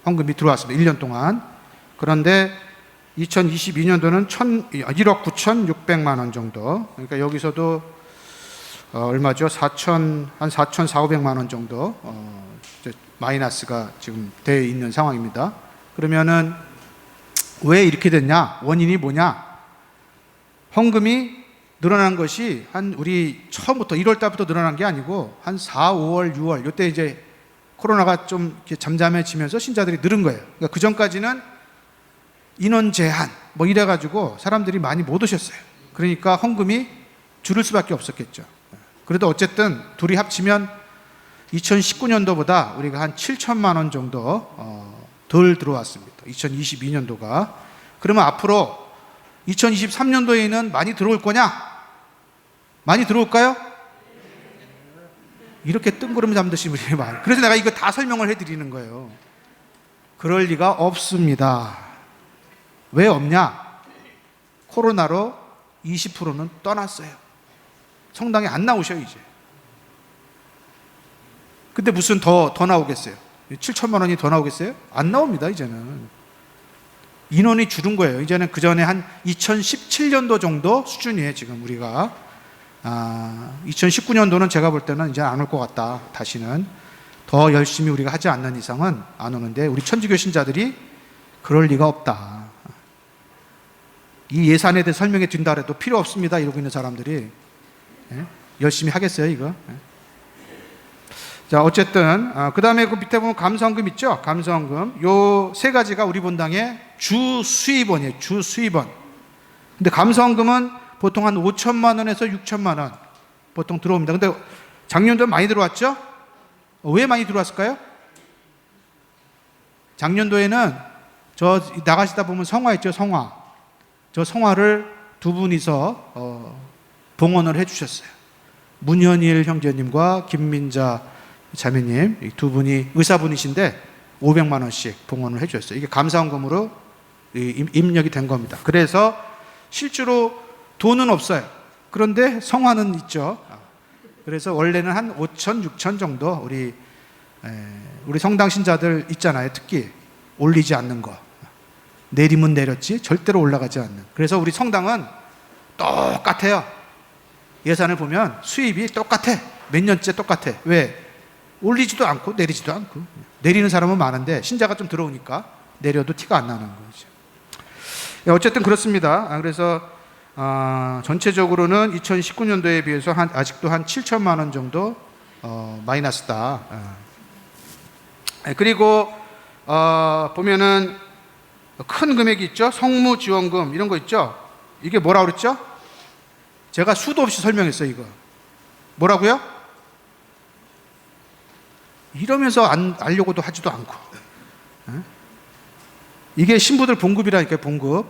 헌금이 들어왔습니다. 1년 동안. 그런데 2022년도는 1억 9,600만 원 정도. 그러니까 여기서도 얼마죠? 한 4,400만 원 정도 마이너스가 지금 되어 있는 상황입니다. 그러면은 왜 이렇게 됐냐? 원인이 뭐냐? 헌금이 늘어난 것이 우리 처음부터 1월 달부터 늘어난 게 아니고 한 4, 5월, 6월 이때 이제 코로나가 좀 이렇게 잠잠해지면서 신자들이 늘은 거예요. 그러니까 그 전까지는 인원 제한 이래가지고 사람들이 많이 못 오셨어요. 그러니까 헌금이 줄을 수밖에 없었겠죠. 그래도 어쨌든 둘이 합치면 2019년도보다 우리가 한 7천만 원 정도 덜 들어왔습니다. 2022년도가. 그러면 앞으로 2023년도에는 많이 들어올 거냐? 많이 들어올까요? 이렇게 뜬구름 잠듯이 우리 말. 그래서 내가 이거 다 설명을 해드리는 거예요. 그럴 리가 없습니다. 왜 없냐? 코로나로 20%는 떠났어요. 성당에 안 나오셔요 이제. 근데 무슨 더 나오겠어요? 7천만 원이 더 나오겠어요? 안 나옵니다 이제는. 인원이 줄은 거예요. 이제는 그 전에 한 2017년도 정도 수준이에요 지금 우리가. 2019년도는 제가 볼 때는 이제 안 올 것 같다. 다시는 더 열심히 우리가 하지 않는 이상은 안 오는데, 우리 천주교 신자들이 그럴 리가 없다. 이 예산에 대해 설명해 준다 해도 필요 없습니다 이러고 있는 사람들이 열심히 하겠어요 이거? 자, 어쨌든 그 다음에 그 밑에 보면 감사헌금 있죠? 감사헌금. 요 세 가지가 우리 본당의 주 수입원이에요. 주 수입원. 근데 감사헌금은 보통 한 5천만 원에서 6천만 원 보통 들어옵니다. 근데 작년도 많이 들어왔죠? 왜 많이 들어왔을까요? 작년도에는 저 나가시다 보면 성화 있죠? 성화. 저 성화를 두 분이서 봉헌을 해주셨어요. 문현일 형제님과 김민자 자매님, 이 두 분이 의사분이신데 500만 원씩 봉헌을 해주셨어요. 이게 감사헌금으로 입력이 된 겁니다. 그래서 실제로 돈은 없어요. 그런데 성화는 있죠. 그래서 원래는 한 5천, 6천 정도 우리 성당 신자들 있잖아요. 특히 올리지 않는 거. 내리면 내렸지 절대로 올라가지 않는. 그래서 우리 성당은 똑같아요. 예산을 보면 수입이 똑같아. 몇 년째 똑같아. 왜? 올리지도 않고 내리지도 않고. 내리는 사람은 많은데 신자가 좀 들어오니까 내려도 티가 안 나는 거죠. 어쨌든 그렇습니다. 그래서 전체적으로는 2019년도에 비해서 아직도 한 7천만 원 정도 마이너스다. 그리고 보면은 큰 금액이 있죠. 성무지원금 이런 거 있죠. 이게 뭐라고 그랬죠? 제가 수도 없이 설명했어요. 이거 뭐라고요? 이러면서 알려고도 하지도 않고. 이게 신부들 봉급이라니까요. 봉급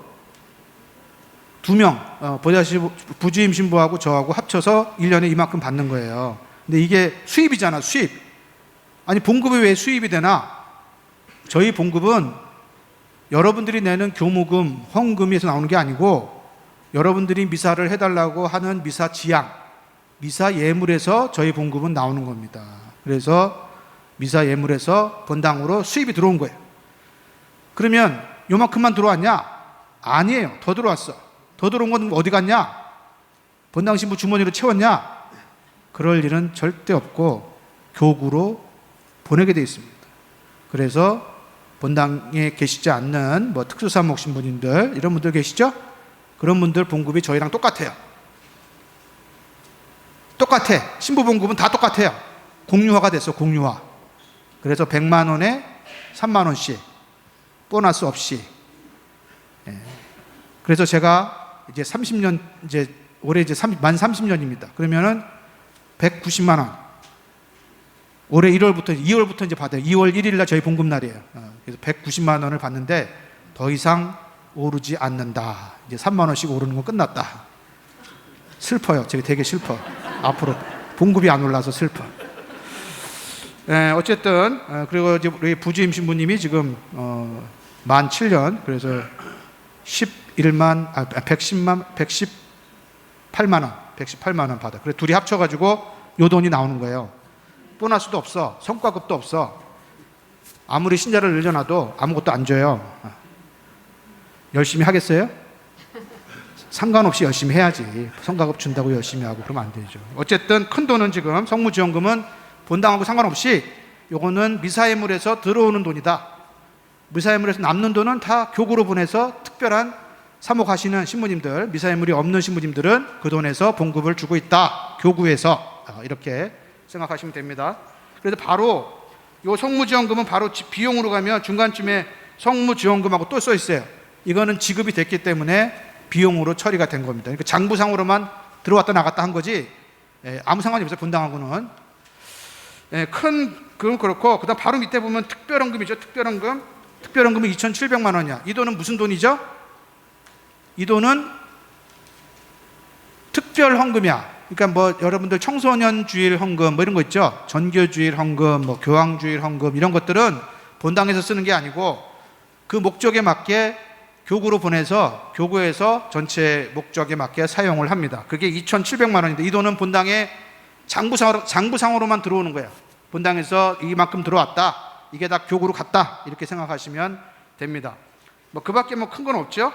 2명 보다시피 부주임 신부하고 저하고 합쳐서 1년에 이만큼 받는 거예요. 근데 이게 수입이잖아. 수입. 아니 봉급이 왜 수입이 되나? 저희 봉급은 여러분들이 내는 교무금, 헌금에서 나오는 게 아니고 여러분들이 미사를 해달라고 하는 미사 지양, 미사 예물에서 저희 봉급은 나오는 겁니다. 그래서 미사 예물에서 본당으로 수입이 들어온 거예요. 그러면 요만큼만 들어왔냐? 아니에요. 더 들어왔어. 더 들어온 건 어디 갔냐? 본당 신부 주머니로 채웠냐? 그럴 일은 절대 없고 교구로 보내게 되어 있습니다. 그래서 본당에 계시지 않는 뭐 특수사목 신부님들 이런 분들 계시죠? 그런 분들 봉급이 저희랑 똑같아요. 똑같아. 신부 봉급은 다 똑같아요. 공유화가 됐어. 공유화. 그래서 100만 원에 3만 원씩 보너스 없이. 그래서 제가 이제 30년 이제 올해 이제 만 30년입니다. 그러면은 190만 원. 올해 2월부터 이제 받아요. 2월 1일 날 저희 봉급 날이에요. 그래서 190만 원을 받는데 더 이상 오르지 않는다. 이제 3만 원씩 오르는 건 끝났다. 슬퍼요. 제가 되게 슬퍼. 앞으로 봉급이 안 올라서 슬퍼. 어쨌든 그리고 이제 우리 부주임 신부님이 지금 만 7년 그래서 118만 원 받아. 그래 둘이 합쳐가지고 요 돈이 나오는 거예요. 보너스도 없어. 성과급도 없어. 아무리 신자를 늘려놔도 아무것도 안 줘요. 열심히 하겠어요? 상관없이 열심히 해야지. 성과급 준다고 열심히 하고 그러면 안 되죠. 어쨌든 큰 돈은 지금 성무지원금은 본당하고 상관없이 요거는 미사예물에서 들어오는 돈이다. 미사예물에서 남는 돈은 다 교구로 보내서 특별한 사목하시는 신부님들, 미사예물이 없는 신부님들은 그 돈에서 봉급을 주고 있다. 교구에서. 이렇게 생각하시면 됩니다. 그래서 바로 요 성무지원금은 바로 비용으로 가면 중간쯤에 성무지원금하고 또 써 있어요. 이거는 지급이 됐기 때문에 비용으로 처리가 된 겁니다. 그러니까 장부상으로만 들어왔다 나갔다 한 거지 아무 상관이 없어요. 본당하고는. 큰 그건 그렇고 그다음 바로 밑에 보면 특별헌금이죠. 특별헌금. 특별헌금은 2,700만 원이야. 이 돈은 무슨 돈이죠? 이 돈은 특별헌금이야. 그러니까 뭐 여러분들 청소년 주일 헌금 뭐 이런 거 있죠. 전교 주일 헌금, 뭐 교황 주일 헌금 이런 것들은 본당에서 쓰는 게 아니고 그 목적에 맞게 교구로 보내서 교구에서 전체 목적에 맞게 사용을 합니다. 그게 2,700만 원인데 이 돈은 본당에 장부상으로만 들어오는 거예요. 본당에서 이만큼 들어왔다. 이게 다 교구로 갔다. 이렇게 생각하시면 됩니다. 뭐 그 밖에 뭐 큰 건 없죠.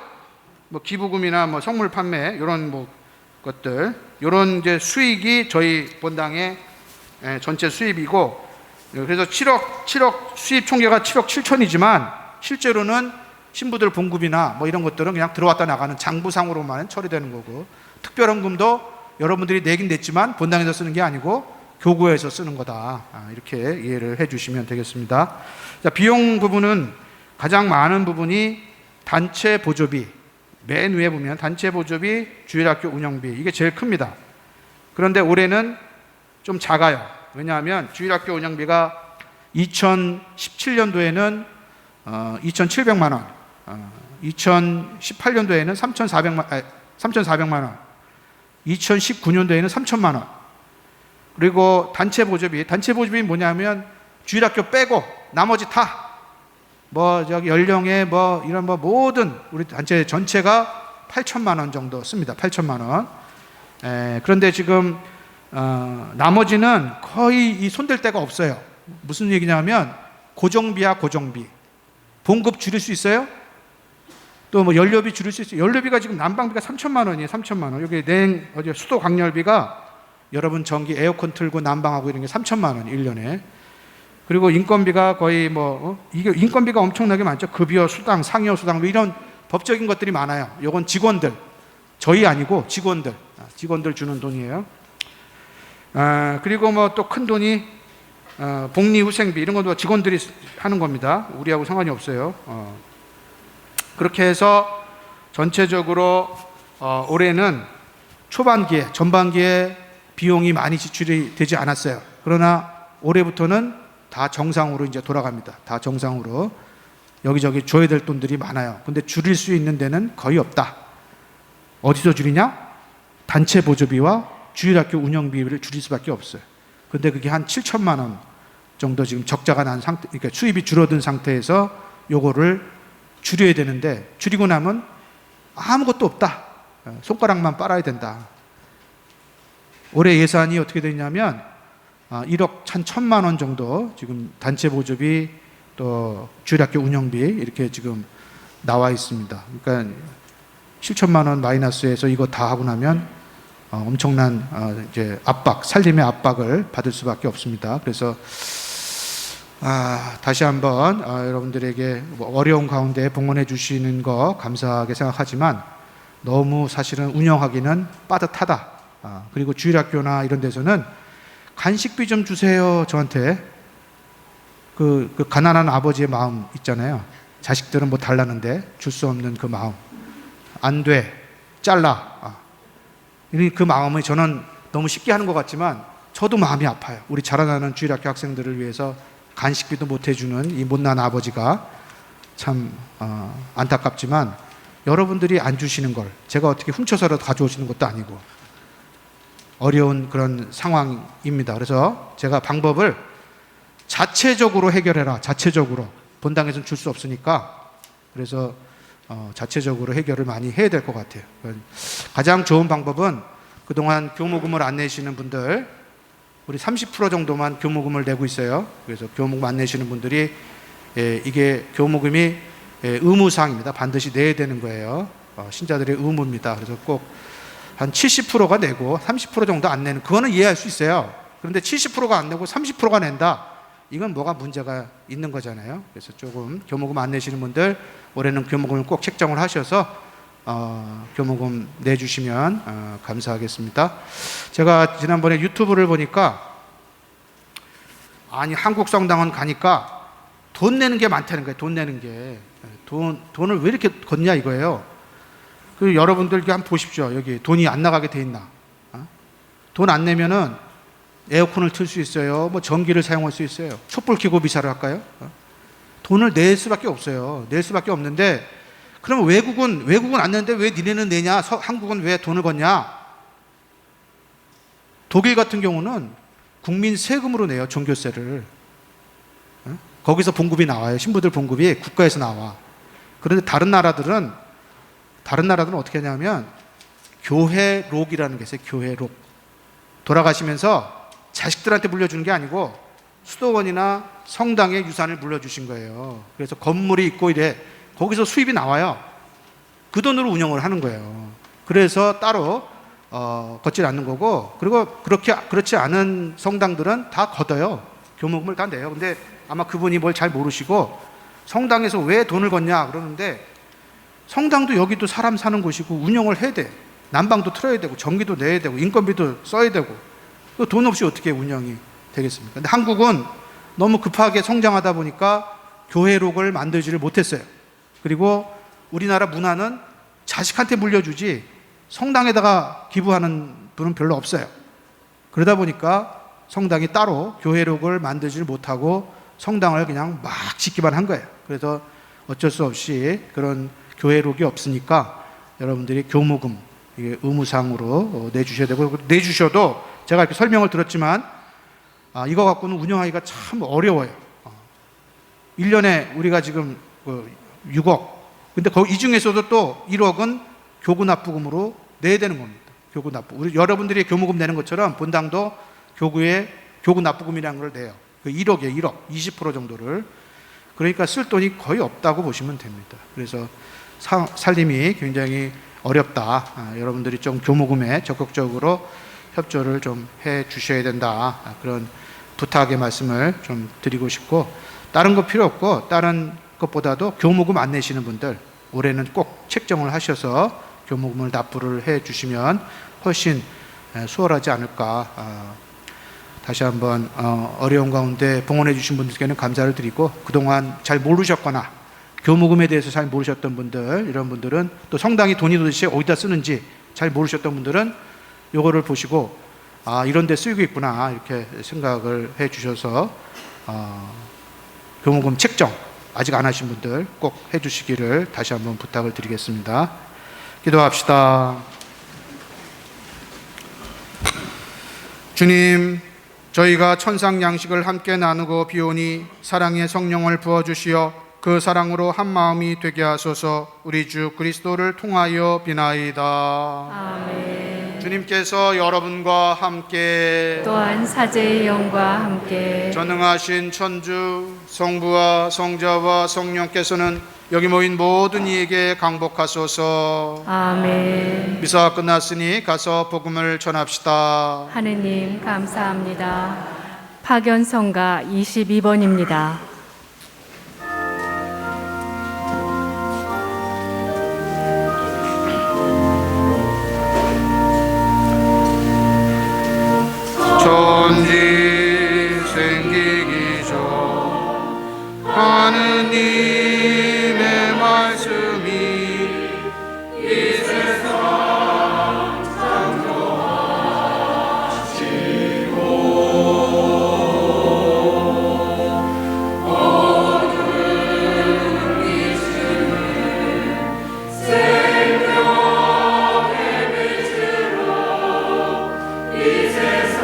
뭐 기부금이나 뭐 성물 판매 이런 뭐 것들, 이런 이제 수익이 저희 본당의 전체 수입이고, 그래서 7억 수입 총계가 7억 7천이지만 실제로는 신부들 봉급이나 뭐 이런 것들은 그냥 들어왔다 나가는 장부상으로만 처리되는 거고, 특별헌금도 여러분들이 내긴 냈지만 본당에서 쓰는 게 아니고 교구에서 쓰는 거다. 이렇게 이해를 해주시면 되겠습니다. 자, 비용 부분은 가장 많은 부분이 단체 보조비. 맨 위에 보면 단체 보조비, 주일학교 운영비, 이게 제일 큽니다. 그런데 올해는 좀 작아요. 왜냐하면 주일학교 운영비가 2017년도에는 2,700만 원, 2018년도에는 3,400만 원, 2019년도에는 3,000만 원. 그리고 단체 보조비 뭐냐면 주일학교 빼고 나머지 다 뭐 저기 연령에 뭐 이런 뭐 모든 우리 단체 전체가 8천만 원 정도 씁니다. 8천만 원. 그런데 지금 나머지는 거의 이 손댈 데가 없어요. 무슨 얘기냐면 고정비야 고정비. 봉급 줄일 수 있어요? 또 뭐 연료비 줄일 수 있어요? 연료비가 지금 난방비가 3천만 원이에요. 3천만 원. 여기 수도 강렬비가 여러분 전기 에어컨 틀고 난방하고 이런 게 3천만 원 1년에. 그리고 인건비가 거의 이게 인건비가 엄청나게 많죠. 급여 수당, 상여 수당 뭐 이런 법적인 것들이 많아요. 요건 직원들, 저희 아니고 직원들 주는 돈이에요. 그리고 뭐 또 큰 돈이 복리후생비 이런 것도 직원들이 하는 겁니다. 우리하고 상관이 없어요. 그렇게 해서 전체적으로 올해는 초반기에, 전반기에 비용이 많이 지출이 되지 않았어요. 그러나 올해부터는 다 정상으로 이제 돌아갑니다. 다 정상으로. 여기저기 줘야 될 돈들이 많아요. 근데 줄일 수 있는 데는 거의 없다. 어디서 줄이냐? 단체 보조비와 주일학교 운영비를 줄일 수밖에 없어요. 근데 그게 한 7천만 원 정도 지금 적자가 난 상태, 그러니까 수입이 줄어든 상태에서 요거를 줄여야 되는데 줄이고 나면 아무것도 없다. 손가락만 빨아야 된다. 올해 예산이 어떻게 되냐면 1억 1,000만 원 정도 지금 단체 보조비 또 주일학교 운영비 이렇게 지금 나와 있습니다. 그러니까 7천만 원 마이너스에서 이거 다 하고 나면 엄청난 이제 압박, 살림의 압박을 받을 수밖에 없습니다. 그래서 다시 한번 여러분들에게 어려운 가운데 봉헌해 주시는 거 감사하게 생각하지만 너무 사실은 운영하기는 빠듯하다. 그리고 주일학교나 이런 데서는 간식비 좀 주세요. 저한테 그 가난한 아버지의 마음 있잖아요. 자식들은 뭐 달라는데 줄 수 없는 그 마음. 안 돼, 잘라. 그 마음을 저는 너무 쉽게 하는 것 같지만 저도 마음이 아파요. 우리 자라나는 주일학교 학생들을 위해서 간식비도 못 해주는 이 못난 아버지가 참 안타깝지만 여러분들이 안 주시는 걸 제가 어떻게 훔쳐서라도 가져오시는 것도 아니고 어려운 그런 상황입니다. 그래서 제가 방법을 자체적으로 해결해라. 자체적으로. 본당에서는 줄 수 없으니까. 그래서 자체적으로 해결을 많이 해야 될 것 같아요. 가장 좋은 방법은 그동안 교무금을 안 내시는 분들, 우리 30% 정도만 교무금을 내고 있어요. 그래서 교무금 안 내시는 분들이 이게 교무금이 의무사항입니다. 반드시 내야 되는 거예요. 신자들의 의무입니다. 그래서 꼭 한 70%가 내고 30% 정도 안 내는, 그거는 이해할 수 있어요. 그런데 70%가 안 내고 30%가 낸다. 이건 뭐가 문제가 있는 거잖아요. 그래서 조금 교무금 안 내시는 분들 올해는 교무금을 꼭 책정을 하셔서 교무금 내주시면 감사하겠습니다. 제가 지난번에 유튜브를 보니까 아니 한국 성당은 가니까 돈 내는 게 많다는 거예요. 돈 내는 게 돈을 왜 이렇게 걷냐 이거예요. 그 여러분들 한번 보십시오. 여기 돈이 안 나가게 돼 있나? 돈 안 내면은 에어컨을 틀 수 있어요. 뭐 전기를 사용할 수 있어요. 촛불 켜고 미사를 할까요? 돈을 낼 수밖에 없어요. 낼 수밖에 없는데 그러면 외국은 안 내는데 왜 니네는 내냐? 한국은 왜 돈을 걷냐? 독일 같은 경우는 국민 세금으로 내요. 종교세를. 거기서 봉급이 나와요. 신부들 봉급이 국가에서 나와. 그런데 다른 나라들은 어떻게 하냐면 교회록이라는 게 있어요. 교회록. 돌아가시면서 자식들한테 물려주는 게 아니고 수도원이나 성당에 유산을 물려주신 거예요. 그래서 건물이 있고 이래 거기서 수입이 나와요. 그 돈으로 운영을 하는 거예요. 그래서 따로 걷질 않는 거고, 그리고 그렇지 않은 성당들은 다 걷어요. 교무금을 다 내요. 근데 아마 그분이 뭘 잘 모르시고 성당에서 왜 돈을 걷냐 그러는데, 성당도 여기도 사람 사는 곳이고 운영을 해야 돼. 난방도 틀어야 되고 전기도 내야 되고 인건비도 써야 되고, 돈 없이 어떻게 운영이 되겠습니까? 근데 한국은 너무 급하게 성장하다 보니까 교회록을 만들지를 못했어요. 그리고 우리나라 문화는 자식한테 물려주지 성당에다가 기부하는 분은 별로 없어요. 그러다 보니까 성당이 따로 교회록을 만들지를 못하고 성당을 그냥 막 짓기만 한 거예요. 그래서 어쩔 수 없이 그런 교회록이 없으니까 여러분들이 교무금 이게 의무상으로 내주셔야 되고, 내주셔도 제가 이렇게 설명을 들었지만 이거 갖고는 운영하기가 참 어려워요. 1년에 우리가 지금 6억, 근데 이 중에서도 또 1억은 교구납부금으로 내야 되는 겁니다. 교구납부. 우리 여러분들이 교무금 내는 것처럼 본당도 교구에 교구납부금이라는 걸 내요. 그 1억이에요. 1억. 20% 정도를. 그러니까 쓸 돈이 거의 없다고 보시면 됩니다. 그래서 살림이 굉장히 어렵다. 여러분들이 좀 교무금에 적극적으로 협조를 좀 해 주셔야 된다. 그런 부탁의 말씀을 좀 드리고 싶고, 다른 거 필요 없고 다른 것보다도 교무금 안 내시는 분들 올해는 꼭 책정을 하셔서 교무금을 납부를 해 주시면 훨씬 수월하지 않을까. 다시 한번 어려운 가운데 봉헌해 주신 분들께는 감사를 드리고, 그동안 잘 모르셨거나 교무금에 대해서 잘 모르셨던 분들, 이런 분들은 또 성당이 돈이 도대체 어디다 쓰는지 잘 모르셨던 분들은 요거를 보시고 이런 데 쓰이고 있구나 이렇게 생각을 해 주셔서 교무금 책정 아직 안 하신 분들 꼭 해 주시기를 다시 한번 부탁을 드리겠습니다. 기도합시다. 주님, 저희가 천상 양식을 함께 나누고 비오니 사랑의 성령을 부어주시어 그 사랑으로 한 마음이 되게 하소서. 우리 주 그리스도를 통하여 비나이다. 아멘. 주님께서 여러분과 함께 또한 사제의 영과 함께 전능하신 천주 성부와 성자와 성령께서는 여기 모인 모든 이에게 강복하소서. 아멘. 미사가 끝났으니 가서 복음을 전합시다. 하느님 감사합니다. 파견성가 22번입니다. 천지 생기기 전 하느님의 말씀이 이 세상 창조하시고 어둠 이시는 생명의 빛으로 이 세상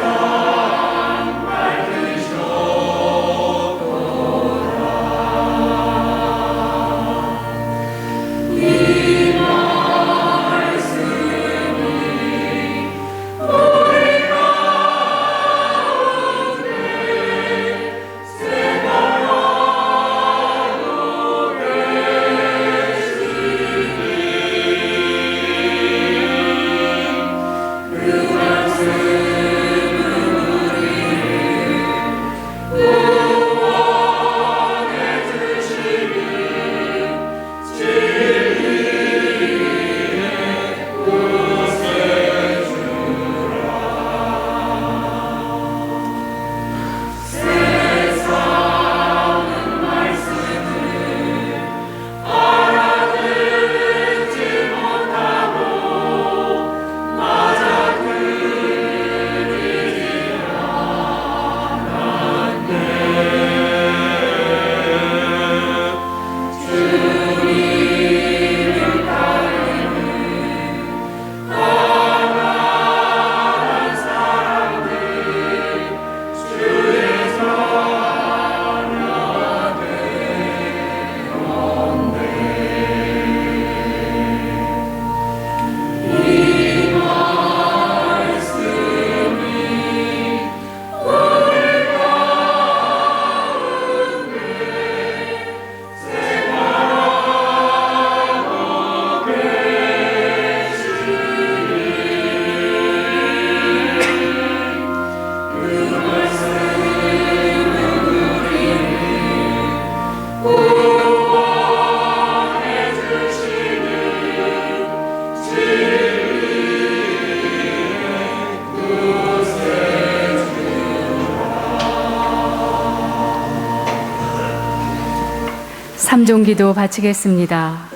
삼종기도 바치겠습니다.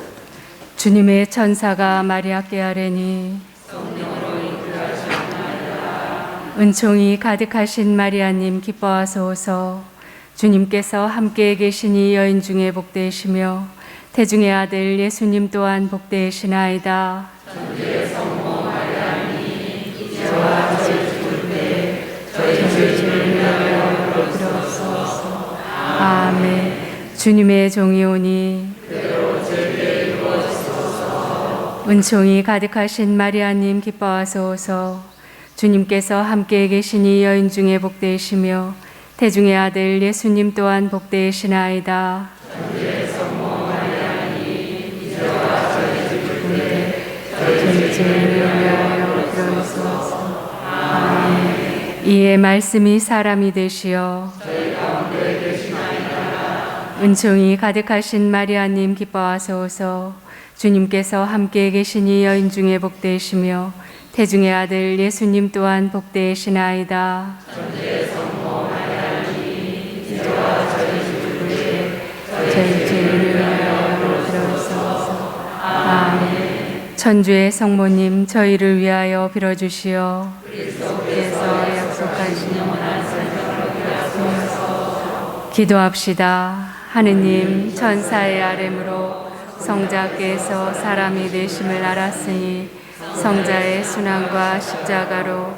주님의 천사가 마리아께 아뢰니 은총이 가득하신 마리아님 기뻐하소서. 주님께서 함께 계시니 여인 중에 복되시며 태중의 아들 예수님 또한 복되시나이다. 천주의 성모 마리아님 이제와 저희 죽을 때 저희 죄를 위하여 부끄러워소서. 아멘. 주님의 종이 오니 그대로 제게 이루어지소서. 은총이 가득하신 마리아님 기뻐하소서. 주님께서 함께 계시니 여인 중에 복되시며 태중의 아들 예수님 또한 복되시나이다. 천주의 성모 마리아님 이제와 저희 죽을 때 저희 죄를 위하여 부끄러워소서. 아멘. 이에 말씀이 사람이 되시어 은총이 가득하신 마리아님 기뻐하소서. 주님께서 함께 계시니 여인 중에 복되시며 태중의 아들 예수님 또한 복되시나이다. 저희 죄를 위하여 빌어주소서. 아멘. 천주의 성모님 저희를 위하여 빌어주시오. 그리스도께서 약속하신 기도합시다. 하느님 천사의 아뢰므로 성자께서 사람이 되심을 알았으니 성자의 순환과 십자가로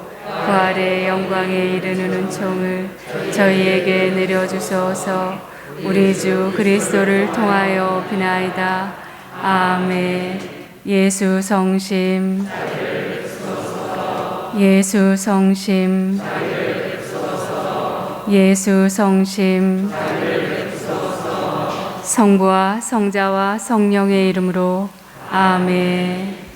부활의 영광에 이르는 은총을 저희에게 내려주소서. 우리 주 그리스도를 통하여 비나이다. 아멘. 예수 성심, 예수 성심, 예수 성심. 성부와 성자와 성령의 이름으로 아멘.